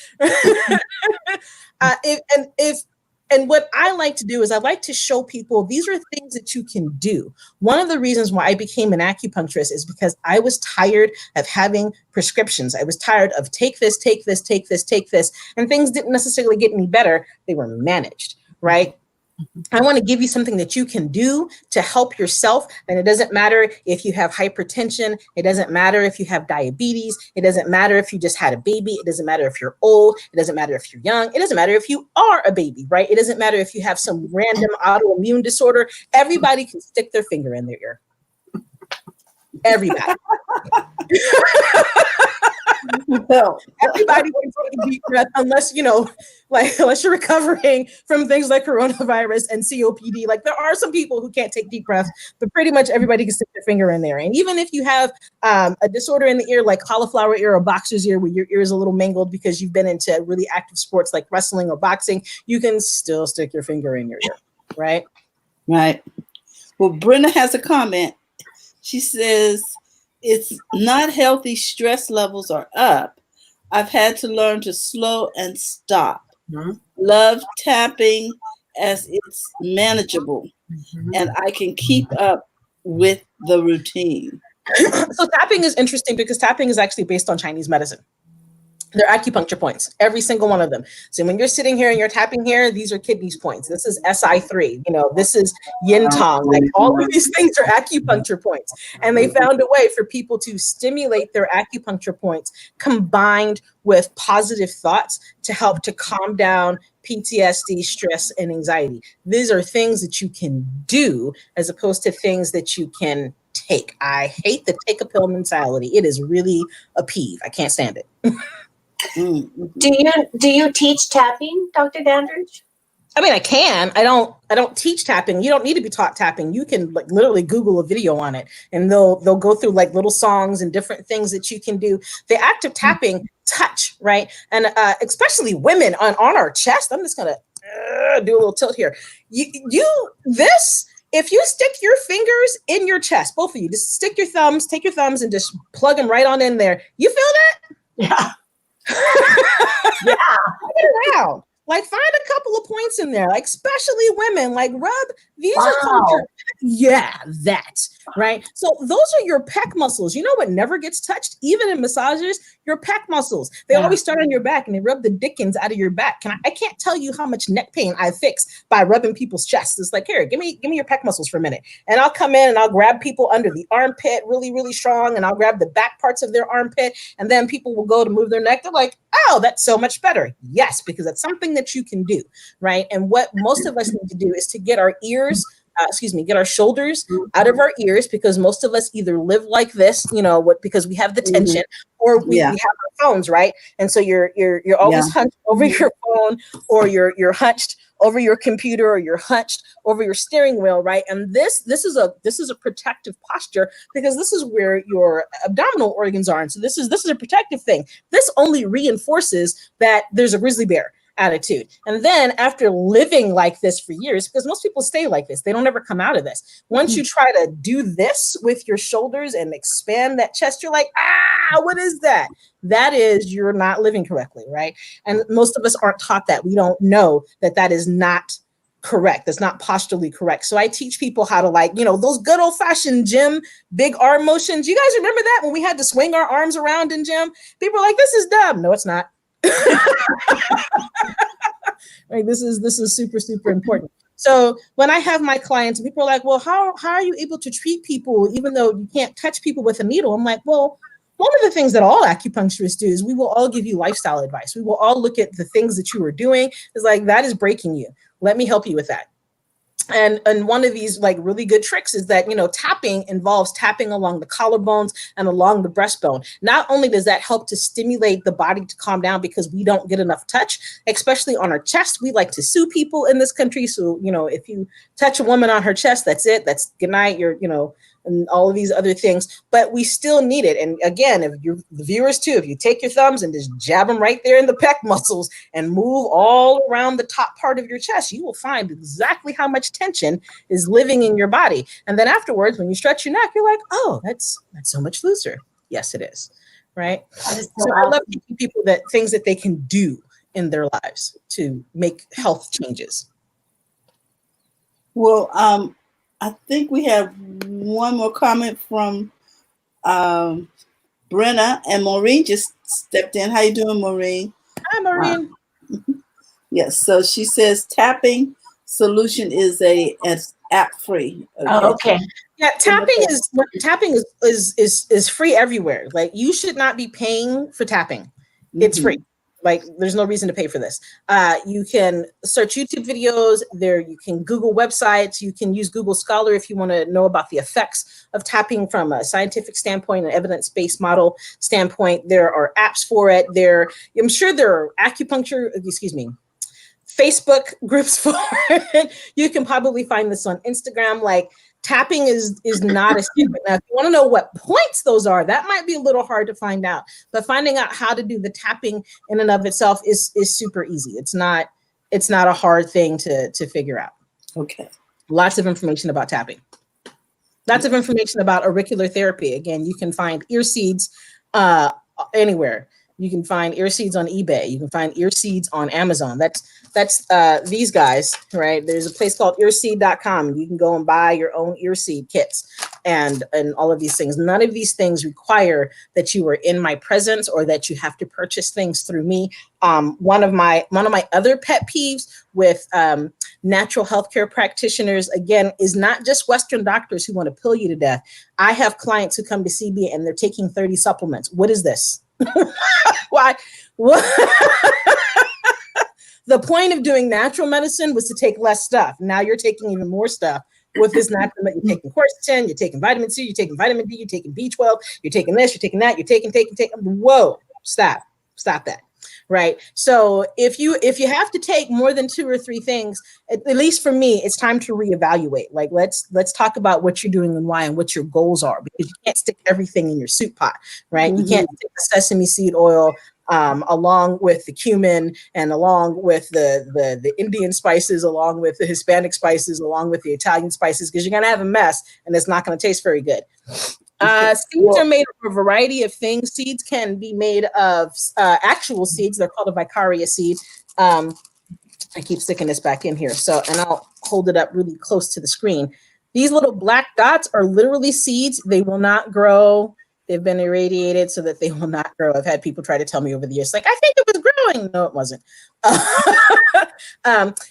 And what I like to do is I like to show people these are things that you can do. One of the reasons why I became an acupuncturist is because I was tired of having prescriptions. I was tired of take this, and things didn't necessarily get any better. They were managed, right? I want to give you something that you can do to help yourself. And it doesn't matter if you have hypertension. It doesn't matter if you have diabetes. It doesn't matter if you just had a baby. It doesn't matter if you're old. It doesn't matter if you're young. It doesn't matter if you are a baby, right? It doesn't matter if you have some random autoimmune disorder. Everybody can stick their finger in their ear. Everybody. Everybody can take a deep breath unless, unless you're recovering from things like coronavirus and COPD. Like, there are some people who can't take deep breaths, but pretty much everybody can stick their finger in there. And even if you have a disorder in the ear, like cauliflower ear or boxer's ear, where your ear is a little mangled because you've been into really active sports like wrestling or boxing, you can still stick your finger in your ear, right? Right. Well, Brenna has a comment. She says, it's not healthy. Stress levels are up. I've had to learn to slow and stop. Mm-hmm. Love tapping as it's manageable, and I can keep up with the routine. So tapping is interesting because tapping is actually based on Chinese medicine. They're acupuncture points, every single one of them. So when you're sitting here and you're tapping here, these are kidneys points. This is SI3, this is yin tong. Like, all of these things are acupuncture points. And they found a way for people to stimulate their acupuncture points combined with positive thoughts to help to calm down PTSD, stress, and anxiety. These are things that you can do as opposed to things that you can take. I hate the take a pill mentality. It is really a peeve. I can't stand it. Do you teach tapping, Dr. Dandridge? I mean, I can. I don't teach tapping. You don't need to be taught tapping. You can literally Google a video on it, and they'll go through little songs and different things that you can do. The act of tapping, touch, right? And especially women on our chest. I'm just gonna do a little tilt here. If you stick your fingers in your chest, both of you, just take your thumbs and just plug them right on in there. You feel that? Yeah. Yeah. Around. Find a couple of points in there, especially women, rub. These are called that, right? So those are your pec muscles. You know what never gets touched, even in massages? Your pec muscles. They always start on your back and they rub the dickens out of your back. I can't tell you how much neck pain I fix by rubbing people's chests. It's like, here, give me your pec muscles for a minute. And I'll come in and I'll grab people under the armpit really, really strong. And I'll grab the back parts of their armpit. And then people will go to move their neck. They're like, oh, that's so much better. Yes, because that's something that you can do, right? And what most of us need to do is to get our ears, get our shoulders out of our ears, because most of us either live like this, because we have the tension, or we have our phones, right? And so you're always hunched over your phone, or you're hunched over your computer, or you're hunched over your steering wheel, right? And this is a protective posture, because this is where your abdominal organs are. And so this is a protective thing. This only reinforces that there's a grizzly bear attitude. And then after living like this for years, because most people stay like this, they don't ever come out of this. Once you try to do this with your shoulders and expand that chest, you're like, what is that? That is, you're not living correctly, right? And most of us aren't taught that. We don't know that is not correct. That's not posturally correct. So I teach people how to those good old fashioned gym, big arm motions. You guys remember that when we had to swing our arms around in gym? People are like, this is dumb. No, it's not. Right, this is super, super important. So when I have my clients, people are like, well, how are you able to treat people even though you can't touch people with a needle? I'm like, well, one of the things that all acupuncturists do is we will all give you lifestyle advice. We will all look at the things that you are doing. It's like, that is breaking you. Let me help you with that. And one of these really good tricks is that, tapping involves tapping along the collarbones and along the breastbone. Not only does that help to stimulate the body to calm down because we don't get enough touch, especially on our chest. We like to sue people in this country. So, if you touch a woman on her chest, that's it. That's good night. You're, and all of these other things, but we still need it. And again, if you're the viewers too, if you take your thumbs and just jab them right there in the pec muscles and move all around the top part of your chest, you will find exactly how much tension is living in your body. And then afterwards, when you stretch your neck, you're like, oh, that's so much looser. Yes, it is. Right. So I love teaching people that things that they can do in their lives to make health changes. Well, I think we have one more comment from Brenna, and Maureen just stepped in. How you doing, Maureen? Hi, Maureen. Yes, so she says tapping solution is a app free. Oh, Okay. okay. Yeah, tapping is free everywhere. Like you should not be paying for tapping. It's free. Like there's no reason to pay for this. You can search YouTube videos there. You can Google websites. You can use Google Scholar if you want to know about the effects of tapping from a scientific standpoint, an evidence-based model standpoint. There are apps for it. I'm sure there are Facebook groups for it. You can probably find this on Instagram. Like tapping is not a secret. Now, if you want to know what points those are, that might be a little hard to find out. But finding out how to do the tapping in and of itself is super easy. It's not a hard thing to figure out. Okay. Lots of information about tapping. Lots of information about auricular therapy. Again, you can find ear seeds anywhere. You can find ear seeds on eBay. You can find ear seeds on Amazon. That's these guys, right? There's a place called earseed.com. You can go and buy your own ear seed kits and all of these things. None of these things require that you are in my presence or that you have to purchase things through me. One of my other pet peeves with natural healthcare practitioners, again, is not just Western doctors who want to pill you to death. I have clients who come to see me and they're taking 30 supplements. What is this? Why? What? The point of doing natural medicine was to take less stuff. Now you're taking even more stuff with this natural. You're taking quercetin, you're taking vitamin C, you're taking vitamin D, you're taking B12, you're taking this, you're taking that, you're taking. Whoa, stop that. Right. So if you have to take more than 2 or 3 things, at least for me, it's time to reevaluate. Like let's talk about what you're doing and why and what your goals are, because you can't stick everything in your soup pot, right? You can't stick the sesame seed oil along with the cumin and along with the Indian spices, along with the Hispanic spices, along with the Italian spices, because you're gonna have a mess and it's not gonna taste very good. Seeds are made of a variety of things. Seeds can be made of actual seeds. They're called a vicarious seed. I keep sticking this back in here. And I'll hold it up really close to the screen. These little black dots are literally seeds. They will not grow. They've been irradiated so that they will not grow. I've had people try to tell me over the years, like, I think it was growing. No, it wasn't.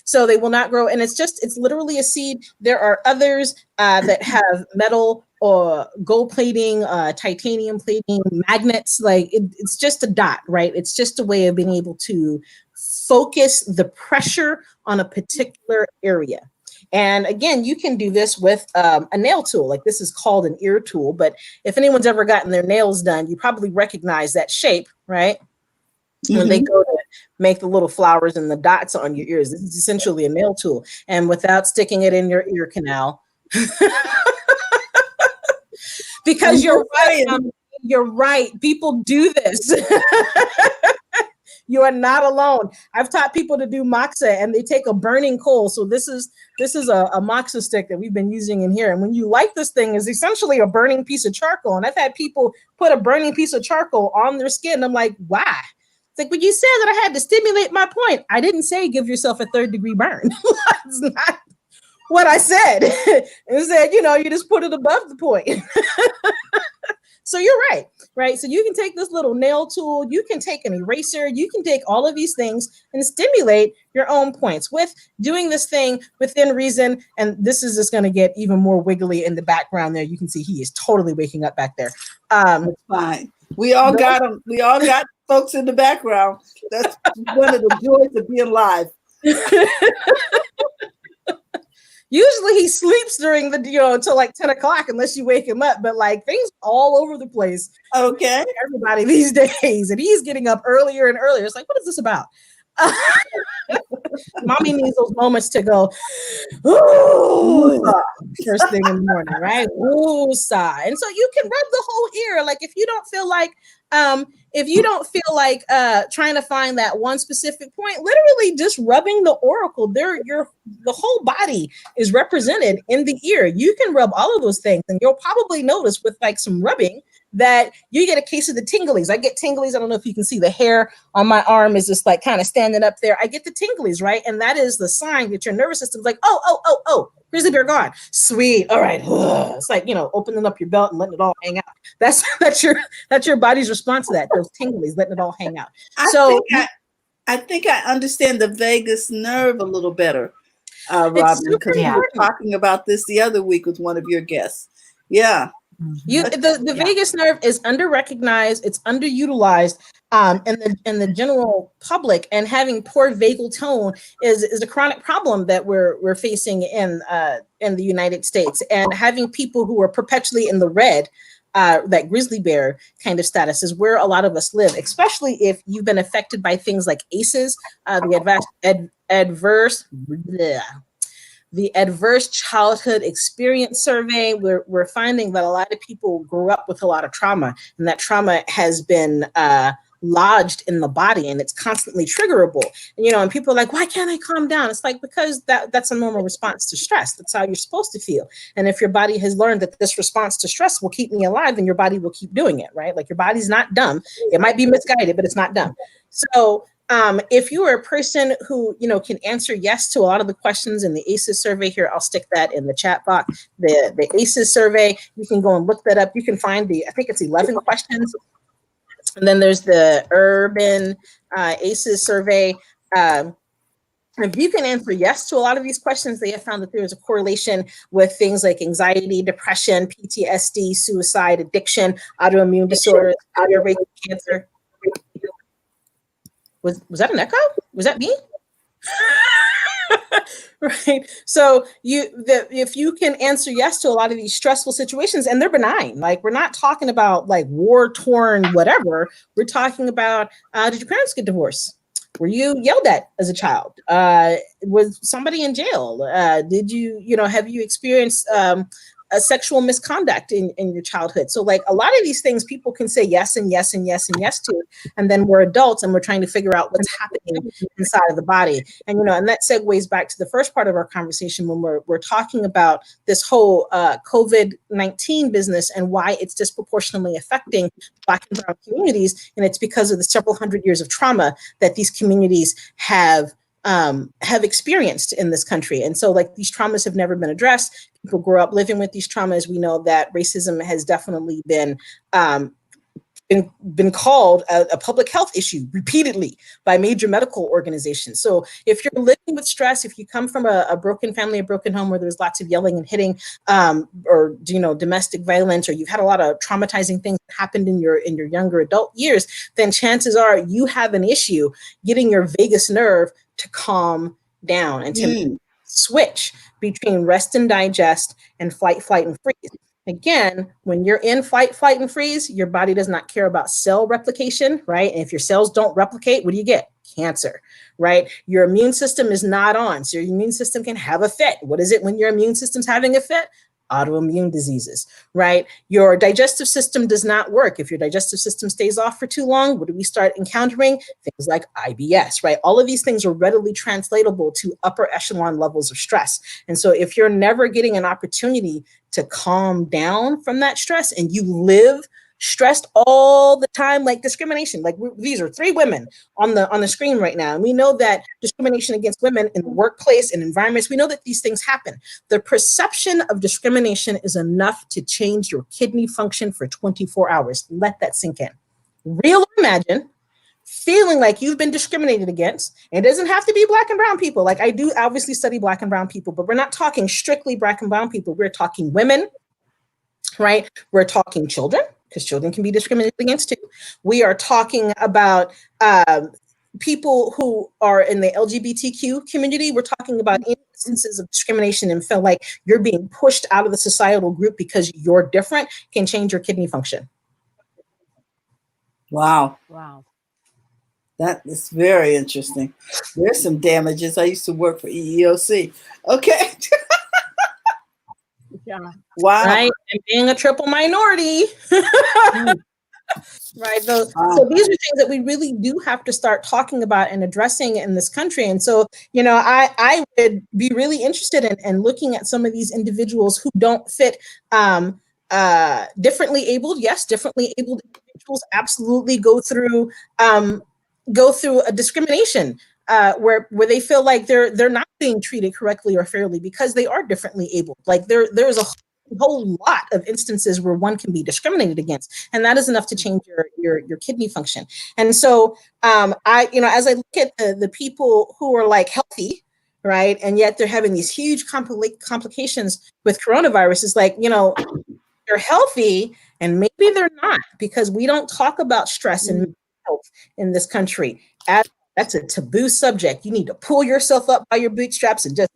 So they will not grow. And it's literally a seed. There are others that have metal or gold plating, titanium plating, magnets. Like it's just a dot, right? It's just a way of being able to focus the pressure on a particular area. And again, you can do this with a nail tool. Like this is called an ear tool. But if anyone's ever gotten their nails done, you probably recognize that shape, right? When they go to make the little flowers and the dots on your ears. This is essentially a nail tool. And without sticking it in your ear canal, because you're right. People do this. You are not alone. I've taught people to do moxa and they take a burning coal. So this is a moxa stick that we've been using in here. And when you light this thing, is essentially a burning piece of charcoal. And I've had people put a burning piece of charcoal on their skin. I'm like, why? It's like, well, you said that I had to stimulate my point. I didn't say give yourself a 3rd-degree burn. That's not what I said. It said, you just put it above the point. So you're right? So you can take this little nail tool, you can take an eraser, you can take all of these things and stimulate your own points with doing this thing within reason. And this is just going to get even more wiggly in the background there. You can see he is totally waking up back there. That's fine. We all got them. We all got folks in the background. That's one of the joys of being live. Usually he sleeps during until like 10 o'clock unless you wake him up. But like things all over the place. Okay. Everybody these days. And he's getting up earlier and earlier. It's like, what is this about? Mommy needs those moments to go, ooh, first thing in the morning, right? Ooh, sigh. And so you can rub the whole ear. Like if you don't feel like trying to find that one specific point, literally just rubbing the auricle, the whole body is represented in the ear. You can rub all of those things and you'll probably notice with like some rubbing that you get a case of the tinglies. I get tinglies. I don't know if you can see the hair on my arm is just like kind of standing up there. I get the tinglies, right? And that is the sign that your nervous system's like, oh, grizzly bear gone. Sweet. All right. It's like, opening up your belt and letting it all hang out. That's your body's response to that. Those tinglies, letting it all hang out. I think I understand the vagus nerve a little better. It's Robin, super because we were important. talking about this the other week with one of your guests. Yeah. The vagus nerve is under-recognized, it's underutilized in the general public, and having poor vagal tone is a chronic problem that we're facing in the United States. And having people who are perpetually in the red, that grizzly bear kind of status, is where a lot of us live, especially if you've been affected by things like ACEs, the Adverse Childhood Experience Survey. We're finding that a lot of people grew up with a lot of trauma, and that trauma has been lodged in the body, and it's constantly triggerable. And, and people are like, why can't I calm down? It's like, because that's a normal response to stress. That's how you're supposed to feel. And if your body has learned that this response to stress will keep me alive, then your body will keep doing it, right? Like, your body's not dumb. It might be misguided, but it's not dumb. So if you are a person who, can answer yes to a lot of the questions in the ACEs survey here, I'll stick that in the chat box. The ACEs survey, you can go and look that up. You can find I think it's 11 questions. And then there's the urban ACEs survey. If you can answer yes to a lot of these questions, they have found that there is a correlation with things like anxiety, depression, PTSD, suicide, addiction, autoimmune disorders, higher rates of cancer. Was that an echo? Was that me? Right. So if you can answer yes to a lot of these stressful situations, and they're benign, like, we're not talking about like war-torn whatever. We're talking about, did your parents get divorced? Were you yelled at as a child? Was somebody in jail? Did have you experienced a sexual misconduct in your childhood? So, like, a lot of these things people can say yes and yes and yes and yes to, and then we're adults and we're trying to figure out what's happening inside of the body. And and that segues back to the first part of our conversation when we're talking about this whole COVID-19 business and why it's disproportionately affecting Black and Brown communities. And it's because of the several hundred years of trauma that these communities have experienced in this country. And so, like, these traumas have never been addressed. People grow up living with these traumas. We know that racism has definitely been called a public health issue repeatedly by major medical organizations. So if you're living with stress, if you come from a broken family, a broken home where there's lots of yelling and hitting, or domestic violence, or you've had a lot of traumatizing things that happened in your younger adult years, then chances are you have an issue getting your vagus nerve to calm down and to switch between rest and digest and fight, flight, and freeze. Again, when you're in fight, flight, and freeze, your body does not care about cell replication, right? And if your cells don't replicate, what do you get? Cancer, right? Your immune system is not on. So your immune system can have a fit. What is it when your immune system's having a fit? Autoimmune diseases, right? Your digestive system does not work. If your digestive system stays off for too long, what do we start encountering? Things like IBS, right? All of these things are readily translatable to upper echelon levels of stress. And so if you're never getting an opportunity to calm down from that stress, and you live stressed all the time, like discrimination, like these are 3 women on the screen right now. And we know that discrimination against women in the workplace and environments, we know that these things happen. The perception of discrimination is enough to change your kidney function for 24 hours. Let that sink in. Real or imagine feeling like you've been discriminated against. It doesn't have to be Black and brown people. Like, I do obviously study Black and brown people, but we're not talking strictly Black and brown people. We're talking women, right? We're talking children, because children can be discriminated against too. We are talking about people who are in the LGBTQ community. We're talking about instances of discrimination and feel like you're being pushed out of the societal group because you're different, can change your kidney function. Wow. Wow. That is very interesting. There's some damages. I used to work for EEOC. Okay. Yeah. Wow. Right. And being a triple minority. Right. So these are things that we really do have to start talking about and addressing in this country. And so, I would be really interested in looking at some of these individuals who don't fit differently abled. Yes, differently abled individuals absolutely go through a discrimination where they feel like they're not being treated correctly or fairly because they are differently abled. Like there's a whole lot of instances where one can be discriminated against, and that is enough to change your kidney function. And so as I look at the people who are like healthy, right? And yet they're having these huge complications with coronavirus. It's like, they're healthy and maybe they're not, because we don't talk about stress and mental health in this country. That's a taboo subject. You need to pull yourself up by your bootstraps and just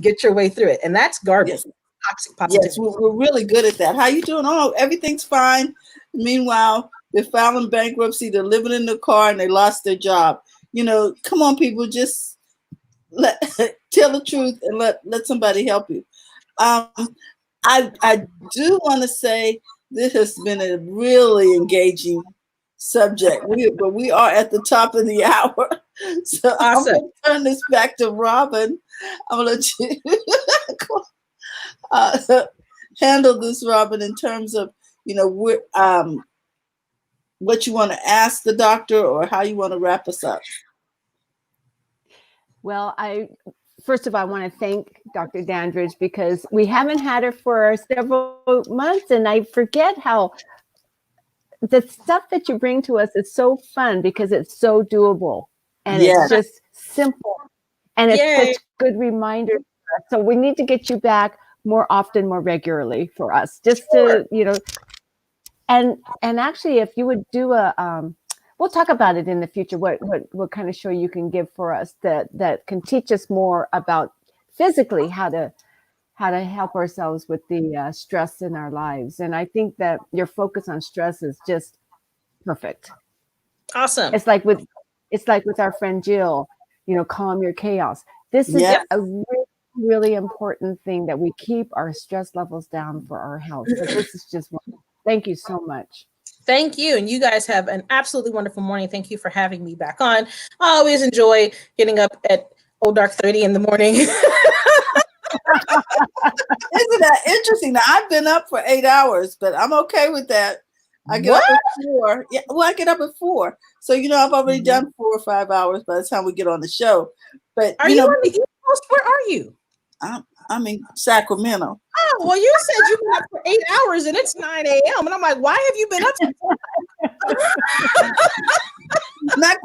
get your way through it. And that's garbage. Yes. Toxic positivity. Yes, we're really good at that. How you doing? Oh, everything's fine. Meanwhile, they're filing bankruptcy. They're living in the car and they lost their job. Come on, people, just tell the truth and let somebody help you. I do want to say this has been a really engaging subject, but we are at the top of the hour. So Awesome. I'm going to turn this back to Robin. I'm going to let you handle this, Robin, in terms of, what you want to ask the doctor or how you want to wrap us up. Well, first of all, I want to thank Dr. Dandridge, because we haven't had her for several months, and I forget how the stuff that you bring to us is so fun because it's so doable and it's just simple and it's such good reminders. So we need to get you back more often, more regularly for us, just to, and actually, if you would do we'll talk about it in the future, what kind of show you can give for us that can teach us more about physically how to help ourselves with the stress in our lives. And I think that your focus on stress is just perfect. Awesome. It's like with our friend Jill, calm your chaos. This is a really, really important thing, that we keep our stress levels down for our health. So this is just wonderful. Thank you so much. Thank you. And you guys have an absolutely wonderful morning. Thank you for having me back on. I always enjoy getting up at dark 30 in the morning. Isn't that interesting? Now, I've been up for 8 hours, but I'm okay with that. I get up at 4. Yeah, well, I get up at 4. So, I've already done 4 or 5 hours by the time we get on the show. But are you on the East Coast? Where are you? I'm in Sacramento. Oh, well, you said you've been up for 8 hours and it's 9 a.m. And I'm like, why have you been up so Not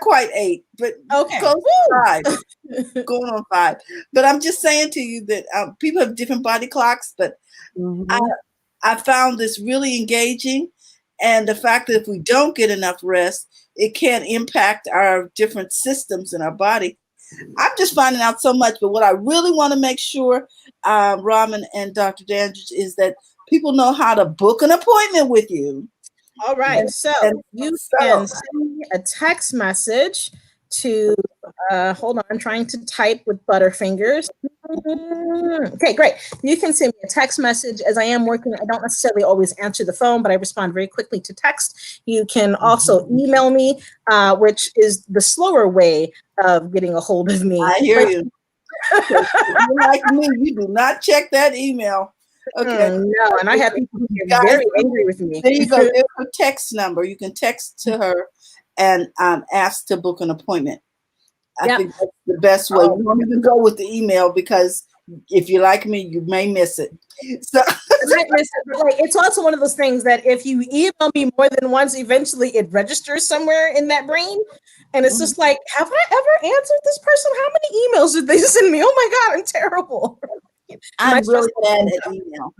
quite 8, but okay. Close to 5. Going on 5. But I'm just saying to you that people have different body clocks, but I found this really engaging. And the fact that if we don't get enough rest, it can impact our different systems in our body. I'm just finding out so much, but what I really want to make sure, Robin and Dr. Dandridge, is that people know how to book an appointment with you. All right. So you can send me a text message to, hold on, I'm trying to type with butterfingers. Okay, great. You can send me a text message. As I am working, I don't necessarily always answer the phone, but I respond very quickly to text. You can also email me, which is the slower way of getting a hold of me. I hear you. If you're like me, you do not check that email. Okay. No, and I have people who get very angry with me. There you go. There's her text number. You can text to her and ask to book an appointment. I think that's the best way. You don't even go with the email, because if you're like me, you may miss it. So it's also one of those things that if you email me more than once, eventually it registers somewhere in that brain. And it's just like, have I ever answered this person? How many emails did they send me? Oh my God, I'm terrible. I'm really bad at email.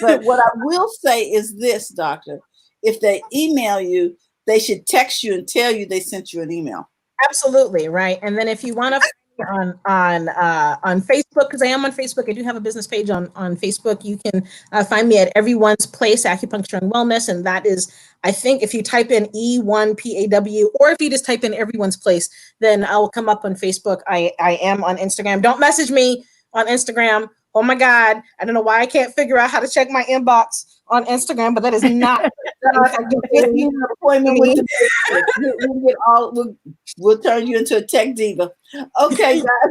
But what I will say is this, doctor. If they email you, they should text you and tell you they sent you an email. Absolutely, right. And then if you want to find me on Facebook, because I am on Facebook, I do have a business page on Facebook. You can find me at Everyone's Place Acupuncture and Wellness, and that is, I think, if you type in E1PAW, or if you just type in Everyone's Place, then I will come up on Facebook. I am on Instagram. Don't message me on Instagram. Oh my God, I don't know why I can't figure out how to check my inbox on Instagram, but that is not. We'll turn you into a tech diva. Okay, guys.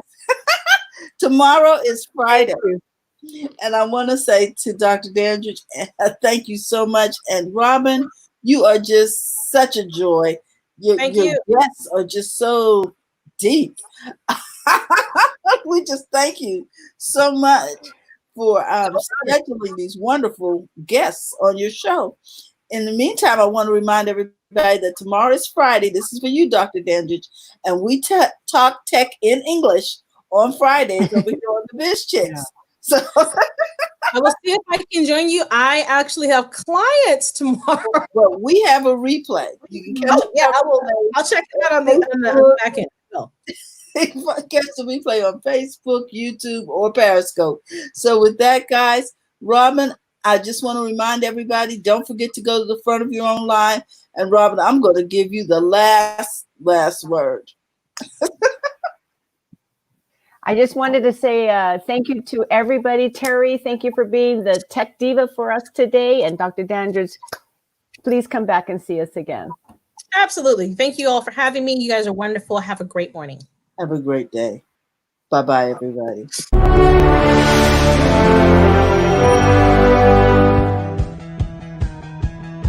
Tomorrow is Friday. And I want to say to Dr. Dandridge, thank you so much. And Robin, you are just such a joy. Your guests are just so deep. We just thank you so much for scheduling these wonderful guests on your show. In the meantime, I want to remind everybody that tomorrow is Friday. This is for you, Dr. Dandridge, and we talk tech in English on Fridays over here on the Biz Chicks. Yeah. So I will see if I can join you. I actually have clients tomorrow. well, we have a replay. You can catch I'll check it out on the back end. No. catch the replay on Facebook, YouTube, or Periscope. So with that, guys, Robin, I just want to remind everybody, don't forget to go to the front of your own line. And Robin, I'm going to give you the last word. I just wanted to say thank you to everybody. Terry, thank you for being the tech diva for us today. And Dr. Dandridge, please come back and see us again. Absolutely. Thank you all for having me. You guys are wonderful. Have a great morning. Have a great day. Bye-bye, everybody.